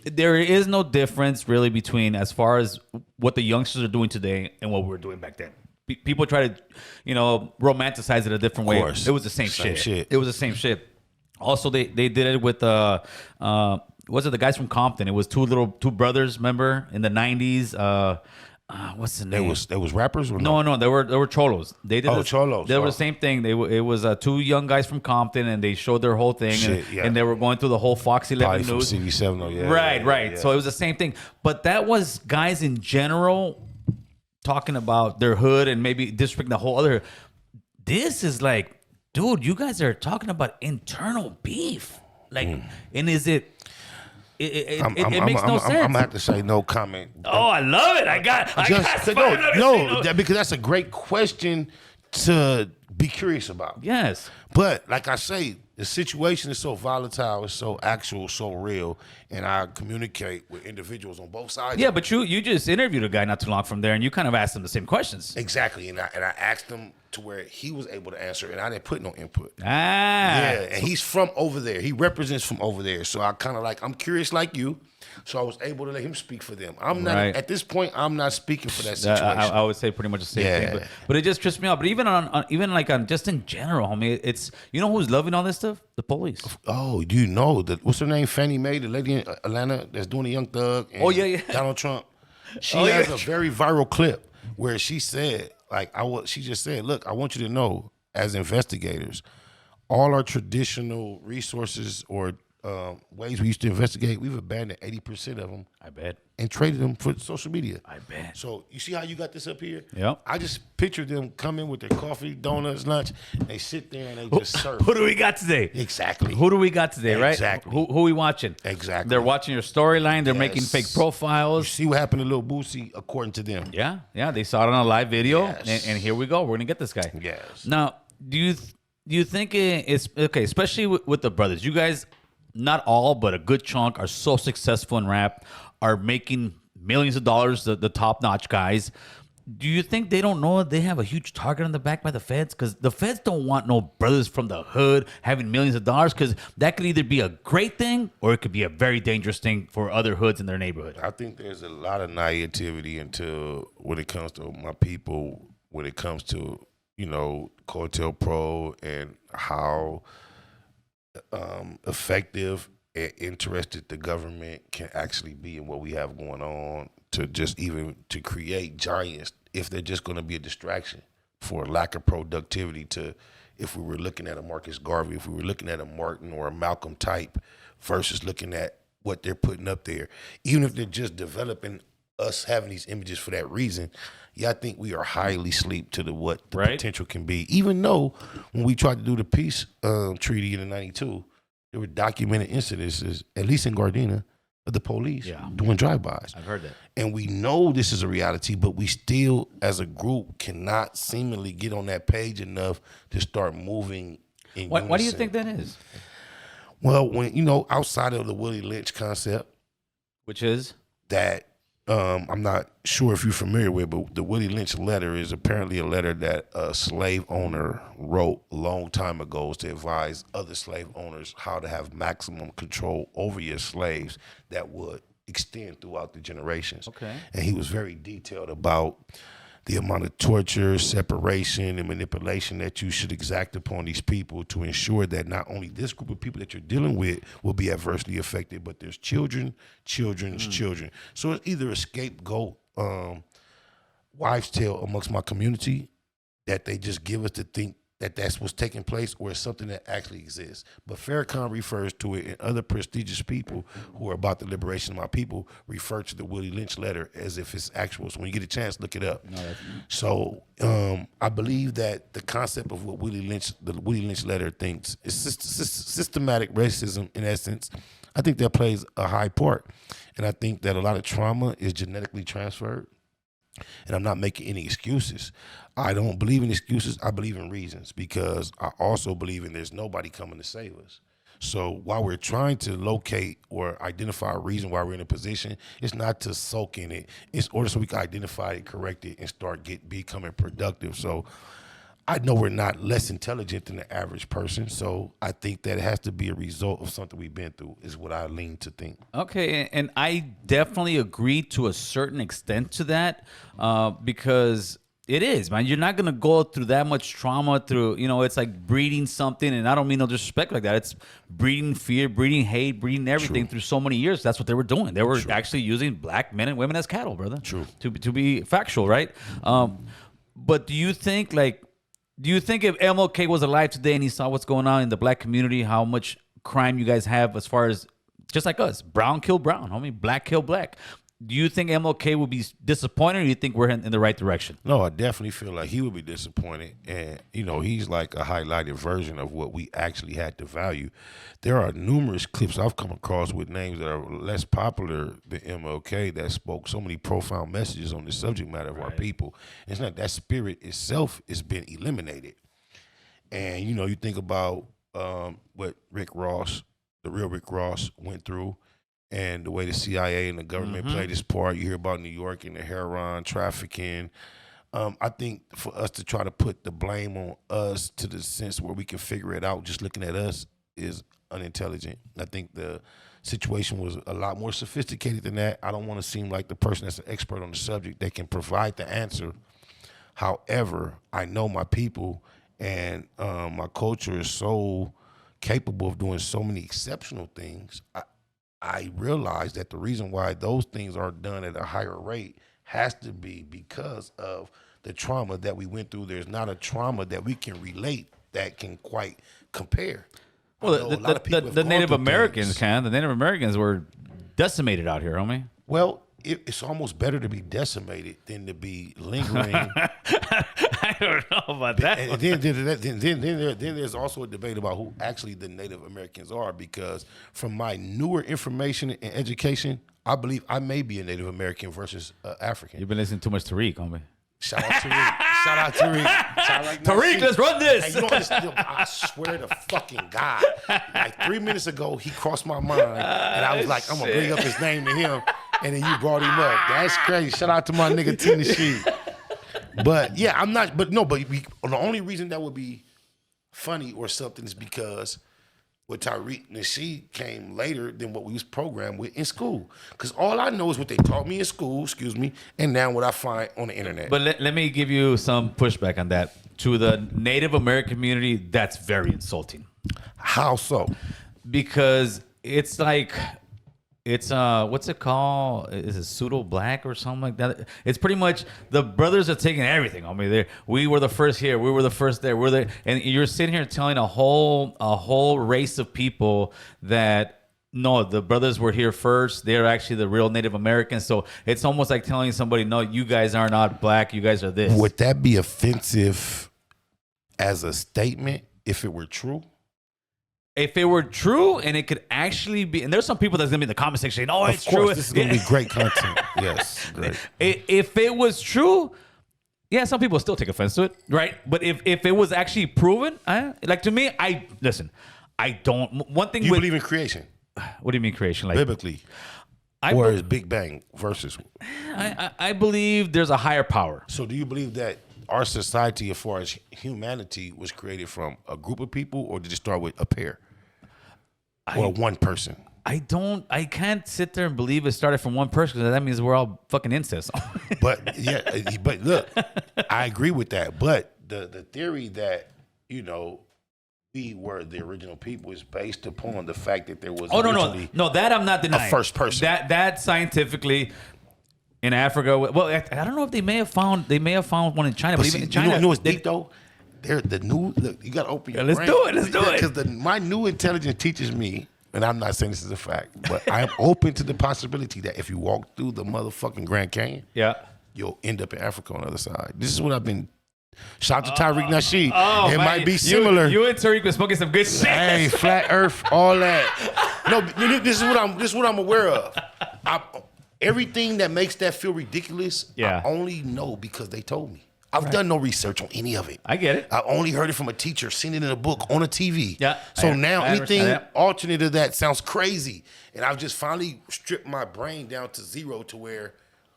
there is no difference really between as far as what the youngsters are doing today and what we were doing back then. People try to, romanticize it a different way. It was the same shit. It was the same shit. Also, they did it with was it the guys from Compton? It was two brothers, remember, in the 90s. What's the name? They was rappers or no? They were cholos. They did cholos. They were the same thing. It was two young guys from Compton, and they showed their whole thing, and they were going through the whole Fox 11 news. From CD7, yeah. Right. Yeah. So it was the same thing, but that was guys in general talking about their hood and maybe disrespecting the whole other. This is like, dude, you guys are talking about internal beef, like, and is it? It makes no sense. I'm gonna have to say no comment. Oh, I love it. Because that's a great question to be curious about. Yes, but like I say, the situation is so volatile, it's so actual, so real, and I communicate with individuals on both sides. Yeah, but you just interviewed a guy not too long from there, and you kind of asked him the same questions. Exactly, and I asked him to where he was able to answer, and I didn't put no input. Yeah, and he's from over there. He represents from over there, so I kind of I'm curious like you, so I was able to let him speak for them. I'm not at this point. I'm not speaking for that situation. I would say pretty much the same thing, but it just trips me out. But even on just in general, homie, it's who's loving all this stuff? The police. Oh, what's her name? Fannie Mae, the lady in Atlanta that's doing the Young Thug. And Donald Trump. She has a very viral clip where she said, she just said, look, I want you to know, as investigators, all our traditional resources or ways we used to investigate, we've abandoned 80% of them. I bet. And traded them for social media. I bet. So you see how you got this up here? Yep. I just pictured them coming with their coffee, donuts, lunch. They sit there and they just surf. Who do we got today? Exactly. Who do we got today, right? Exactly. Who are we watching? Exactly. They're watching your storyline. They're making fake profiles. You see what happened to Lil Boosie, according to them. Yeah. They saw it on a live video, and here we go. We're gonna get this guy. Yes. Now, do you think it's okay, especially with the brothers? You guys, not all, but a good chunk, are so successful in rap, are making millions of dollars, the top-notch guys. Do you think they don't know they have a huge target on the back by the feds? Because the feds don't want no brothers from the hood having millions of dollars, because that could either be a great thing or it could be a very dangerous thing for other hoods in their neighborhood. I think there's a lot of naivety into when it comes to my people, when it comes to, COINTELPRO and how effective and interested the government can actually be in what we have going on, to just even to create giants if they're just going to be a distraction for lack of productivity. To if we were looking at a Marcus Garvey, if we were looking at a Martin or a Malcolm type versus looking at what they're putting up there, even if they're just developing us having these images for that reason, I think we are highly asleep to what the potential can be. Even though when we tried to do the peace treaty in '92, there were documented incidences, at least in Gardena, of the police doing drive-bys. I've heard that. And we know this is a reality, but we still, as a group, cannot seemingly get on that page enough to start moving in unison. Why do you think that is? Well, when, outside of the Willie Lynch concept. Which is? That I'm not sure if you're familiar with, but the Willie Lynch letter is apparently a letter that a slave owner wrote a long time ago to advise other slave owners how to have maximum control over your slaves that would extend throughout the generations. Okay. And he was very detailed about the amount of torture, separation, and manipulation that you should exact upon these people to ensure that not only this group of people that you're dealing with will be adversely affected, but there's children's children. So it's either a scapegoat, wives' tale amongst my community that they just give us to think that that's what's taking place, or it's something that actually exists. But Farrakhan refers to it, and other prestigious people who are about the liberation of my people refer to the Willie Lynch letter as if it's actual. So when you get a chance, look it up. So I believe that the concept of what the Willie Lynch letter thinks is systematic racism in essence. I think that plays a high part. And I think that a lot of trauma is genetically transferred. And I'm not making any excuses. I don't believe in excuses. I believe in reasons, because I also believe in there's nobody coming to save us. So while we're trying to locate or identify a reason why we're in a position, it's not to soak in it. It's order so we can identify it, correct it, and start becoming productive. So I know we're not less intelligent than the average person, so I think that it has to be a result of something we've been through, is what I lean to think. Okay, and I definitely agree to a certain extent to that, because it is, man. You're not going to go through that much trauma through, it's like breeding something, and I don't mean no disrespect like that. It's breeding fear, breeding hate, breeding everything through so many years. That's what they were doing. They were actually using black men and women as cattle, brother. True. To be factual, right? But do you think if MLK was alive today and he saw what's going on in the black community, how much crime you guys have as far as, just like us, brown kill brown, homie, black kill black, do you think MLK would be disappointed, or do you think we're in the right direction? No, I definitely feel like he would be disappointed. And, he's like a highlighted version of what we actually had to value. There are numerous clips I've come across with names that are less popular than MLK that spoke so many profound messages on the subject matter of our people. It's not that spirit itself has been eliminated. And, you think about what Rick Ross, the real Rick Ross, went through, and the way the CIA and the government played its part. You hear about New York and the heroin trafficking. I think for us to try to put the blame on us to the sense where we can figure it out just looking at us is unintelligent. I think the situation was a lot more sophisticated than that. I don't want to seem like the person that's an expert on the subject that can provide the answer. However, I know my people, and my culture is so capable of doing so many exceptional things. I realize that the reason why those things are done at a higher rate has to be because of the trauma that we went through. There's not a trauma that we can relate that can quite compare. Well, the Native Americans The Native Americans were decimated out here, homie. Well, it's almost better to be decimated than to be lingering. I don't know about that. And then there's also a debate about who actually the Native Americans are, because from my newer information and education, I believe I may be a Native American versus African. You've been listening too much to Tariq, homie. Shout out Tariq. Shout out Tariq. Tariq, let's run this. Hey, I swear to fucking God. Like 3 minutes ago, he crossed my mind, and I was like, I'm going to bring up his name to him, and then you brought him up. That's crazy. Shout out to my nigga Tina Sheet. But yeah, I'm not, but the only reason that would be funny or something is because with Tariq Nasheed came later than what we was programmed with in school. Because all I know is what they taught me in school, and now what I find on the internet. But let me give you some pushback on that. To the Native American community, that's very insulting. How so? Because it's like, what's it called? Is it pseudo black or something like that? It's pretty much the brothers are taking everything. I mean, we were the first here, we were the first there, and you're sitting here telling a whole race of people that no, the brothers were here first. They're actually the real Native Americans. So it's almost like telling somebody, no, you guys are not black. You guys are this. Would that be offensive as a statement if it were true? If it were true, and it could actually be, and there's some people that's gonna be in the comment section saying, "Oh, it's true." This is gonna be great content. Yes, great. If it was true, yeah, some people still take offense to it, right? But if it was actually proven, like to me, I don't. One thing you believe in creation. What do you mean creation? Like biblically, or is Big Bang versus? I believe there's a higher power. So, do you believe that our society, as far as humanity, was created from a group of people, or did it start with a pair or one person? I can't sit there and believe it started from one person, because that means we're all fucking incest. But look, I agree with that. But the theory that, we were the original people is based upon the fact that there was no, that I'm not denying. A first person. That scientifically in Africa. Well, I don't know if they may have found one in China, but even in China, you know what's deep though? Look, you got to open your brain. Let's do it. Because my new intelligence teaches me, and I'm not saying this is a fact, but I'm open to the possibility that if you walk through the motherfucking Grand Canyon, you'll end up in Africa on the other side. This is what I've been. Shout out to Tariq Nasheed. It might be similar. You and Tariq were smoking some good shit. Hey, flat Earth, all that. No, this is what I'm aware of. Everything that makes that feel ridiculous, I only know because they told me. I've done no research on any of it. I get it. I only heard it from a teacher, seen it in a book, on a TV. Yeah. So now anything alternate to that sounds crazy. And I've just finally stripped my brain down to zero to where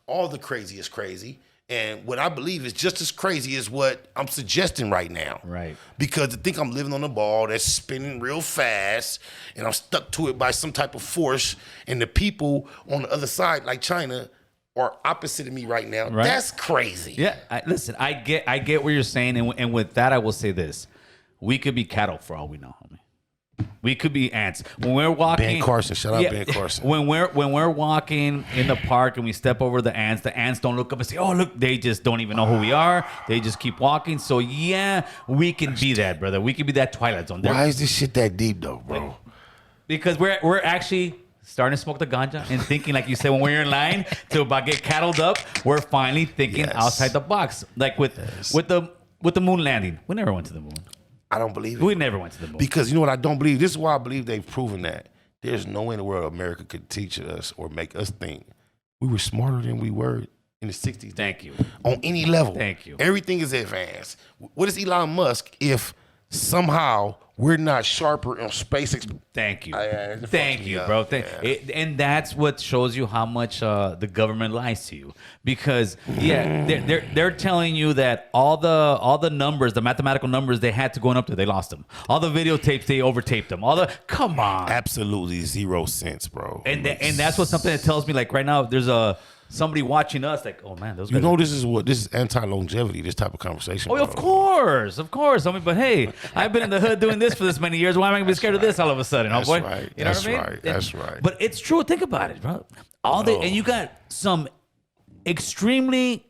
all the crazy is crazy. And what I believe is just as crazy as what I'm suggesting right now. Right. Because I think I'm living on a ball that's spinning real fast and I'm stuck to it by some type of force. And the people on the other side, like China, are opposite of me right now. Right. That's crazy. Yeah. Listen, I get what you're saying. And with that, I will say this. We could be cattle for all we know, homie. We could be ants. When we're walking, Ben Carson, shout out Ben Carson. When we're walking in the park and we step over the ants don't look up and say, "Oh, look," they just don't even know who we are. They just keep walking. So yeah, we can be that, brother. We can be that Twilight Zone. Why is this shit that deep though, bro? Because we're actually starting to smoke the ganja and thinking, like you said, when we're in line to about get cattled up, we're finally thinking outside the box. Like with the moon landing, we never went to the moon. I don't believe it. We never went to the moon. Because you know what I don't believe? This is why I believe they've proven that. There's no way in the world America could teach us or make us think we were smarter than we were in the 60s. Thank you. On any level. Thank you. Everything is advanced. What is Elon Musk if somehow we're not sharper on space? Thank you. Thank you, bro. And that's what shows you how much the government lies to you. Because they're telling you that all the numbers, the mathematical numbers they had to go up there, they lost them. All the videotapes, they overtaped them. Come on. Absolutely 0 sense, bro. And that's what something that tells me, like right now, there's somebody watching us, like, oh man, those guys. This is anti-longevity, this type of conversation. Oh, bro. Of course. I mean, but hey, I've been in the hood doing this for this many years. Why am I gonna be scared of this all of a sudden? That's boy? Right. You know That's what I mean? right. That's right. But it's true. Think about it, bro. And you got some extremely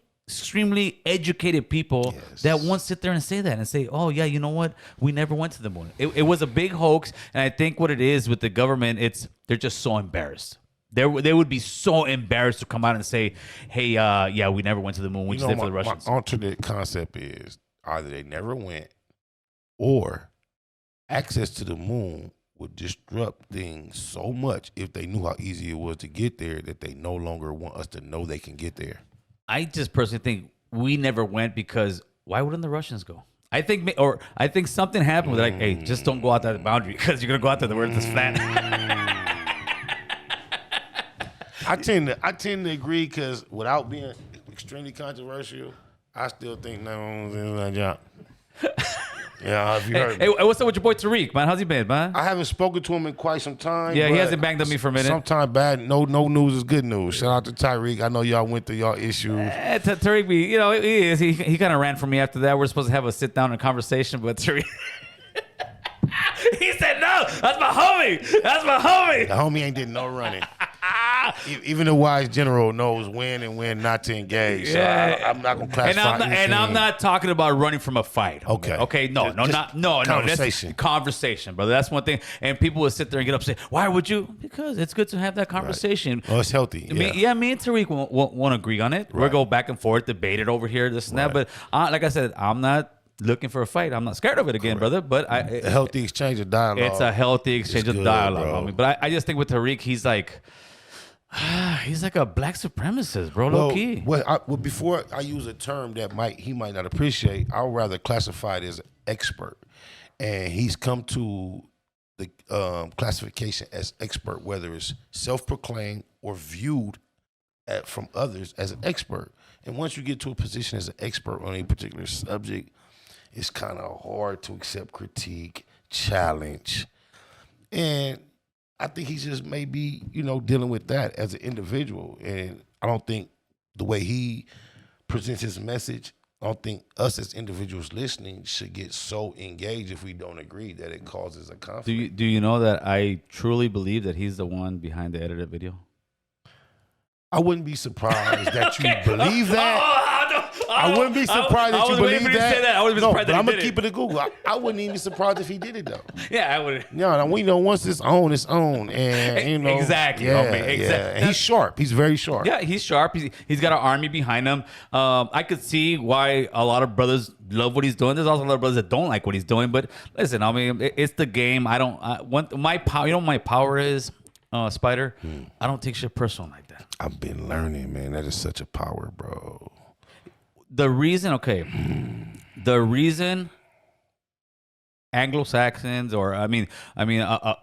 educated people that won't sit there and say that and say, oh yeah, you know what? We never went to the moon. It was a big hoax. And I think what it is with the government, they're just so embarrassed. They would be so embarrassed to come out and say, hey, we never went to the moon. We just did for the Russians. My alternate concept is either they never went or access to the moon would disrupt things so much if they knew how easy it was to get there that they no longer want us to know they can get there. I just personally think we never went because why wouldn't the Russians go? I think something happened with like, hey, just don't go out that boundary because you're gonna go out there where it's flat. I tend to agree because without being extremely controversial, I still think no job. Yeah, have you heard? Hey, what's up with your boy Tariq, man? How's he been, man? I haven't spoken to him in quite some time. Yeah, he hasn't banged on me for a minute. Sometimes bad, no news is good news. Shout out to Tyreek. I know y'all went through y'all issues. Tariq, he kind of ran from me after that. We're supposed to have a sit down and conversation, but Tariq. He said, no, that's my homie. The homie ain't did no running. Even the wise general knows when and when not to engage. So I'm not going to classify and I'm not talking about running from a fight. Okay. Okay, no. Conversation. That's conversation, brother. That's one thing. And people will sit there and get up and say, why would you? Because it's good to have that conversation. Right. Oh, it's healthy. Me and Tariq won't agree on it. Right. We'll go back and forth, debate it over here, this and that. But like I said, I'm not looking for a fight. I'm not scared of it again, brother. But a healthy exchange of dialogue. It's a healthy exchange of dialogue, homie. But I just think with Tariq, he's like a black supremacist, bro. Low key. Well, before I use a term that he might not appreciate, I'll rather classify it as an expert, and he's come to the classification as expert, whether it's self-proclaimed or viewed from others as an expert. And once you get to a position as an expert on a particular subject, it's kind of hard to accept critique, challenge, and I think he's just maybe, dealing with that as an individual. And I don't think the way he presents his message, I don't think us as individuals listening should get so engaged if we don't agree that it causes a conflict. Do you know that I truly believe that he's the one behind the edited video? I wouldn't be surprised that you believe that. I wouldn't be surprised that you believe that. I wouldn't be surprised that I'm going to keep it a Google. I wouldn't even be surprised if he did it, though. Yeah, I would. No, we know once it's on, it's on. And, exactly. Yeah, exactly. Yeah. He's sharp. He's very sharp. Yeah, he's sharp. He's got an army behind him. I could see why a lot of brothers love what he's doing. There's also a lot of brothers that don't like what he's doing. But listen, I mean, it's the game. I don't want my power. You know what my power is, Spider? I don't take shit personal like that. I've been learning, man. That is such a power, bro. The reason Anglo-Saxons, or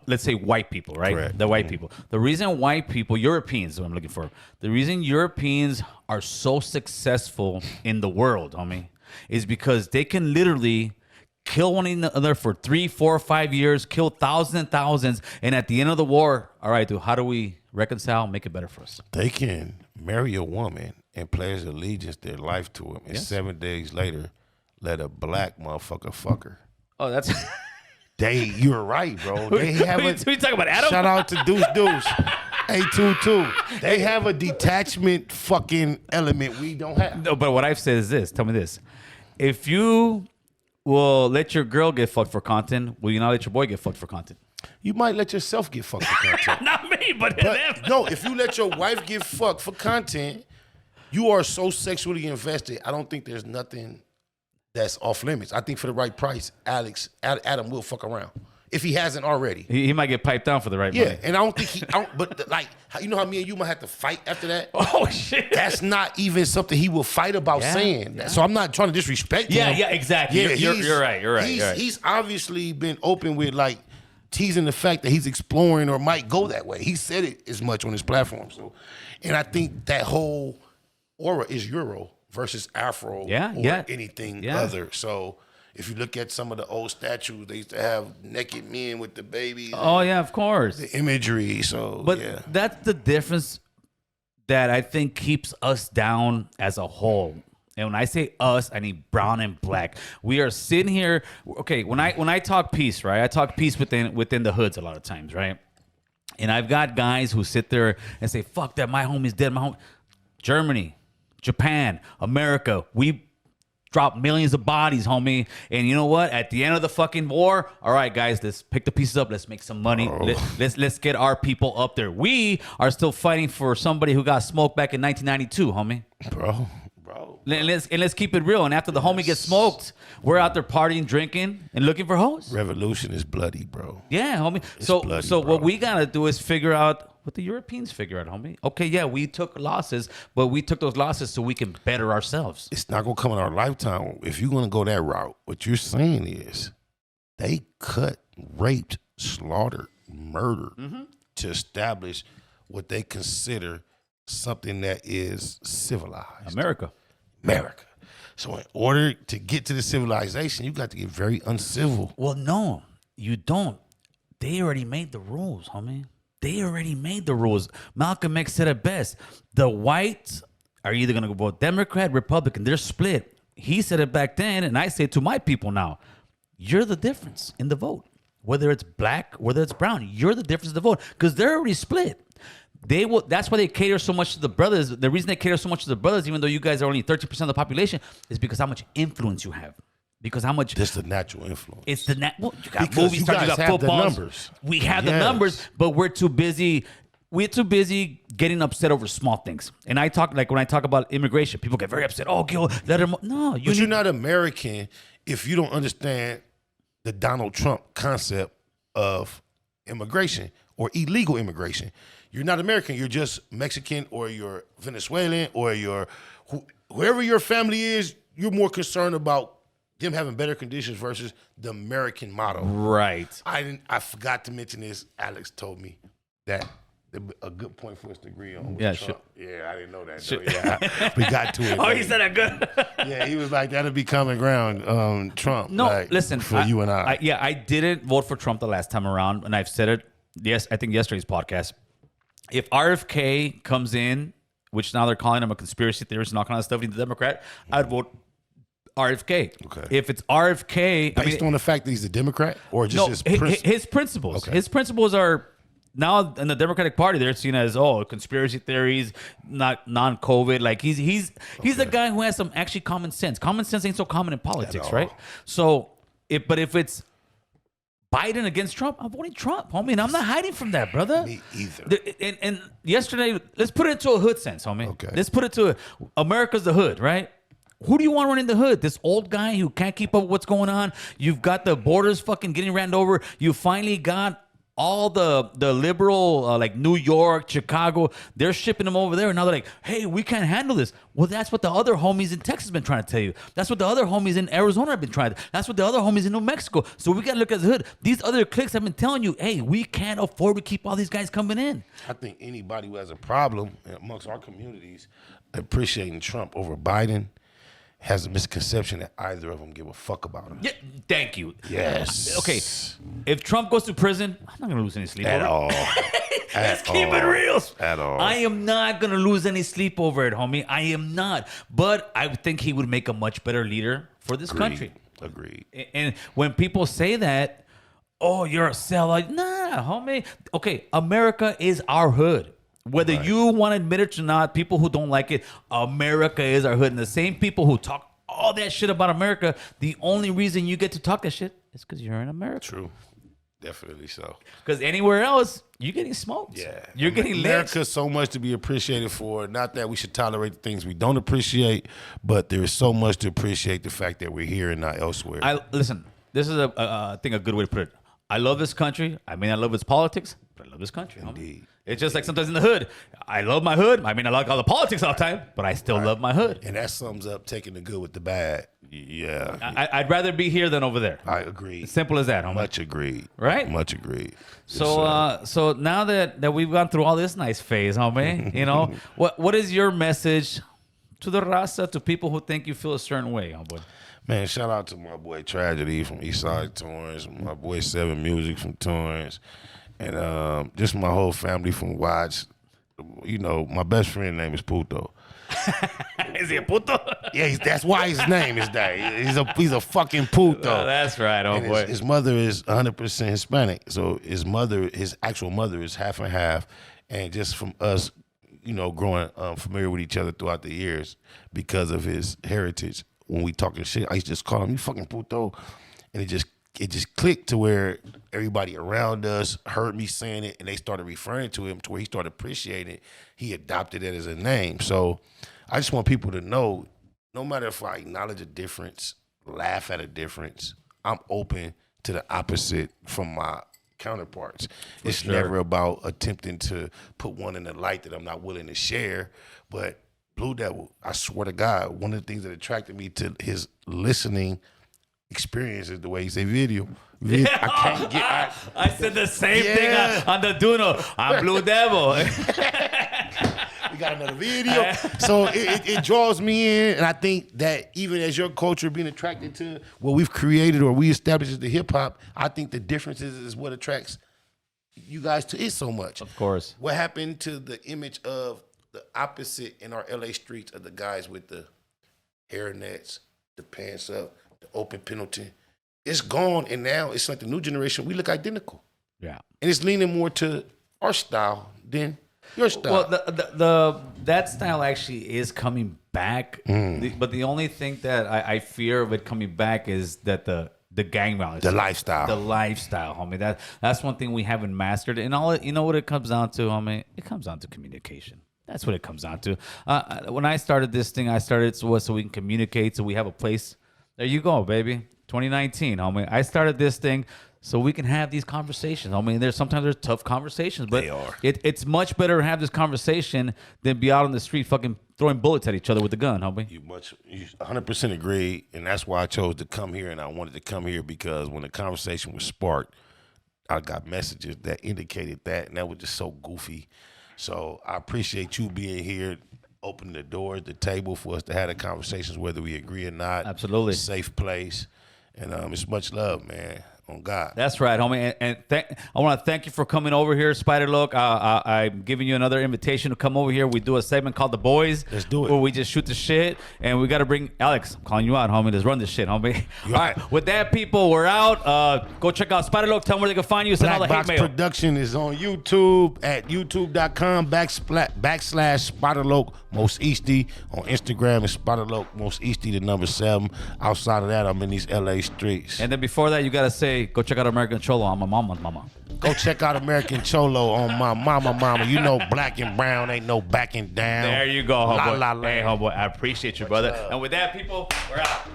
let's say white people, right? Correct. The white people. The reason white people, Europeans, is what I'm looking for. The reason Europeans are so successful in the world, homie, is because they can literally kill one another for 3, 4, 5 years, kill thousands and thousands, and at the end of the war, all right, dude, how do we reconcile, make it better for us? They can marry a woman and pledge allegiance their life to him, and 7 days later, let a black motherfucker fuck her. Oh, that's... You're right, bro. They have who you talking about, Adam? Shout out to Deuce. A22. They have a detachment fucking element we don't have. No, but what I've said is this. Tell me this. If you will let your girl get fucked for content, will you not let your boy get fucked for content? You might let yourself get fucked for content. Not me, but them. No, if you let your wife get fucked for content, you are so sexually invested. I don't think there's nothing that's off limits. I think for the right price, Adam will fuck around if he hasn't already. He might get piped down for the right money. Yeah, and I don't think but like, you know how me and you might have to fight after that? Oh, shit. That's not even something he will fight about saying. Yeah. So I'm not trying to disrespect him. Yeah, exactly. Yeah, you're right. He's obviously been open with like teasing the fact that he's exploring or might go that way. He said it as much on his platform. So, and I think that whole aura is Euro versus Afro or anything other. So if you look at some of the old statues, they used to have naked men with the babies. Oh, yeah, of course. The imagery. But that's the difference that I think keeps us down as a whole. And when I say us, I mean brown and black. We are sitting here. Okay, when I talk peace, right? I talk peace within the hoods a lot of times, right? And I've got guys who sit there and say, "Fuck that, my homie's dead." Germany, Japan, America, we dropped millions of bodies, homie. And you know what? At the end of the fucking war, all right, guys, let's pick the pieces up. Let's make some money. Let's get our people up there. We are still fighting for somebody who got smoked back in 1992, homie. Bro. And let's keep it real. And after the homie gets smoked, we're out there partying, drinking, and looking for hoes. Revolution is bloody, bro. Yeah, homie. It's bloody, so bro. What we gotta do is figure out what the Europeans figure out, homie. Okay, yeah, we took losses, but we took those losses so we can better ourselves. It's not gonna come in our lifetime. If you're gonna go that route, what you're saying is they cut, raped, slaughtered, murdered to establish what they consider something that is civilized. America. So in order to get to the civilization, you got to get very uncivil. Well, no, you don't. They already made the rules, homie. They already made the rules. Malcolm X said it best. The whites are either going to vote Democrat, Republican. They're split. He said it back then, and I say it to my people now. You're the difference in the vote. Whether it's black, whether it's brown, you're the difference in the vote because they're already split. That's why they cater so much to the brothers. The reason they cater so much to the brothers, even though you guys are only 13% of the population, is because how much influence you have. Because how much... Just the natural influence. It's the... you got because movies, you guys you got have footballs. the numbers. We have the numbers, but we're too busy... We're too busy getting upset over small things. And I talk... Like, when I talk about immigration, people get very upset. Oh, Gil, let him... No, you're not American if you don't understand the Donald Trump concept of immigration or illegal immigration. You're not American. You're just Mexican or you're Venezuelan or you're whoever your family is. You're more concerned about them having better conditions versus the American model. Right. I forgot to mention this. Alex told me that a good point for us to agree on. Yeah, Trump. sure. Yeah, I didn't know that. Sure. Yeah, we got to it. Oh, he said that good. Yeah, he was like, that'll be common ground. Trump. No, like, listen. for you and I. I didn't vote for Trump the last time around, and I've said it yes, I think yesterday's podcast. If RFK comes in, which now they're calling him a conspiracy theorist and all kind of stuff, he's a Democrat, I'd vote RFK. Okay. If it's RFK, based on the fact that he's a Democrat, or just his principles. Okay. His principles are now in the Democratic Party. They're seen as conspiracy theories, not non-COVID. Like he's the guy who has some actually common sense. Common sense ain't so common in politics, right? So if it's Biden against Trump, I'm voting Trump, homie, and I'm not hiding from that, brother. Me either. And yesterday, let's put it into a hood sense, homie. Okay. Let's put it to America's the hood, right? Who do you want running the hood? This old guy who can't keep up with what's going on. You've got the borders fucking getting ran over. You finally got all the liberal, like New York, Chicago, they're shipping them over there. And now they're like, hey, we can't handle this. Well, that's what the other homies in Texas been trying to tell you. That's what the other homies in Arizona have been trying to. That's what the other homies in New Mexico. So we got to look at the hood. These other cliques have been telling you, hey, we can't afford to keep all these guys coming in. I think anybody who has a problem amongst our communities appreciating Trump over Biden has a misconception that either of them give a fuck about him. Yeah, thank you. Yes. Okay, if Trump goes to prison, I'm not going to lose any sleep At over all. it. Let's keep it real. At all. I am not going to lose any sleep over it, homie. I am not. But I think he would make a much better leader for this country. Agreed. And when people say that, oh, you're a sellout. Nah, homie. Okay, America is our hood. Whether you want to admit it or not, people who don't like it, America is our hood. And the same people who talk all that shit about America, the only reason you get to talk that shit is because you're in America. True. Definitely so. Because anywhere else, you're getting smoked. Yeah. You're getting America's lynched. so much to be appreciated for. Not that we should tolerate the things we don't appreciate, but there is so much to appreciate the fact that we're here and not elsewhere. Listen, this is I think a good way to put it. I love this country. I mean, I love its politics, but I love this country. Indeed. Homie. It's just like sometimes in the hood. I love my hood. I mean, I like all the politics all the time, but I still love my hood. And that sums up taking the good with the bad. Yeah. I'd rather be here than over there. I agree. Simple as that, homie. Much agreed. Right? Much agreed. So now that we've gone through all this nice phase, homie, you know, what is your message to the raza, to people who think you feel a certain way, homeboy? Man, shout out to my boy Tragedy from Eastside Torrance, my boy Seven Music from Torrance, and just my whole family from Watts. You know, my best friend name is Puto. Is he a puto? Yeah, that's why his name is that. He's a fucking puto. Oh, that's right, homeboy. His mother is 100% Hispanic, so his actual mother is half and half, and just from us, you know, growing familiar with each other throughout the years because of his heritage. When we talking shit, I used to just call him, you fucking puto. And it just clicked to where everybody around us heard me saying it and they started referring to him to where he started appreciating it. He adopted it as a name. So I just want people to know, no matter if I acknowledge a difference, laugh at a difference, I'm open to the opposite from my counterparts. It's never about attempting to put one in the light that I'm not willing to share, but Blue Devil, I swear to God, one of the things that attracted me to his listening experience is the way he say video. Yeah. I can't get. I said the same thing on the Duno. I'm Blue Devil. We got another video. So it draws me in, and I think that even as your culture being attracted to what we've created or we established as the hip hop, I think the differences is what attracts you guys to it so much. Of course. What happened to the image of the opposite in our LA streets of the guys with the hairnets, the pants up, the open Pendleton? It's gone, and now it's like the new generation. We look identical. Yeah, and it's leaning more to our style than your style. Well, that style actually is coming back, but the only thing that I fear of it coming back is that the gang violence, the lifestyle, homie. That's one thing we haven't mastered, and all you know what it comes down to, homie. It comes down to communication. That's what it comes down to. When I started this thing, so we can communicate, so we have a place. There you go, baby. 2019, homie. I started this thing so we can have these conversations. I mean, sometimes there's tough conversations, but it's much better to have this conversation than be out on the street fucking throwing bullets at each other with a gun, homie. You 100% agree, and that's why I chose to come here, and I wanted to come here because when the conversation was sparked, I got messages that indicated that, and that was just so goofy. So I appreciate you being here, opening the doors, the table for us to have the conversations, whether we agree or not. Absolutely. Safe place. And it's much love, man. On God. That's right, homie. And I want to thank you for coming over here, Spider Look. I'm giving you another invitation to come over here. We do a segment called The Boys. Let's do it. Where we just shoot the shit. And we got to bring Alex. I'm calling you out, homie. Let's run this shit, homie. All right. With that, people, we're out. Go check out Spider Look. Tell them where they can find you. Send all the hate mail. Production is on YouTube at youtube.com/SpiderLoke Most Easty. On Instagram is SpiderLoke Most Easty, the number 7. Outside of that, I'm in these LA streets. And then before that, you got to say, go check out American Cholo on my mama's mama. Go check out American Cholo on my mama. You know black and brown ain't no backing down. There you go, homeboy. La, la, la. Hey, homeboy, I appreciate you, brother. And with that, people, we're out.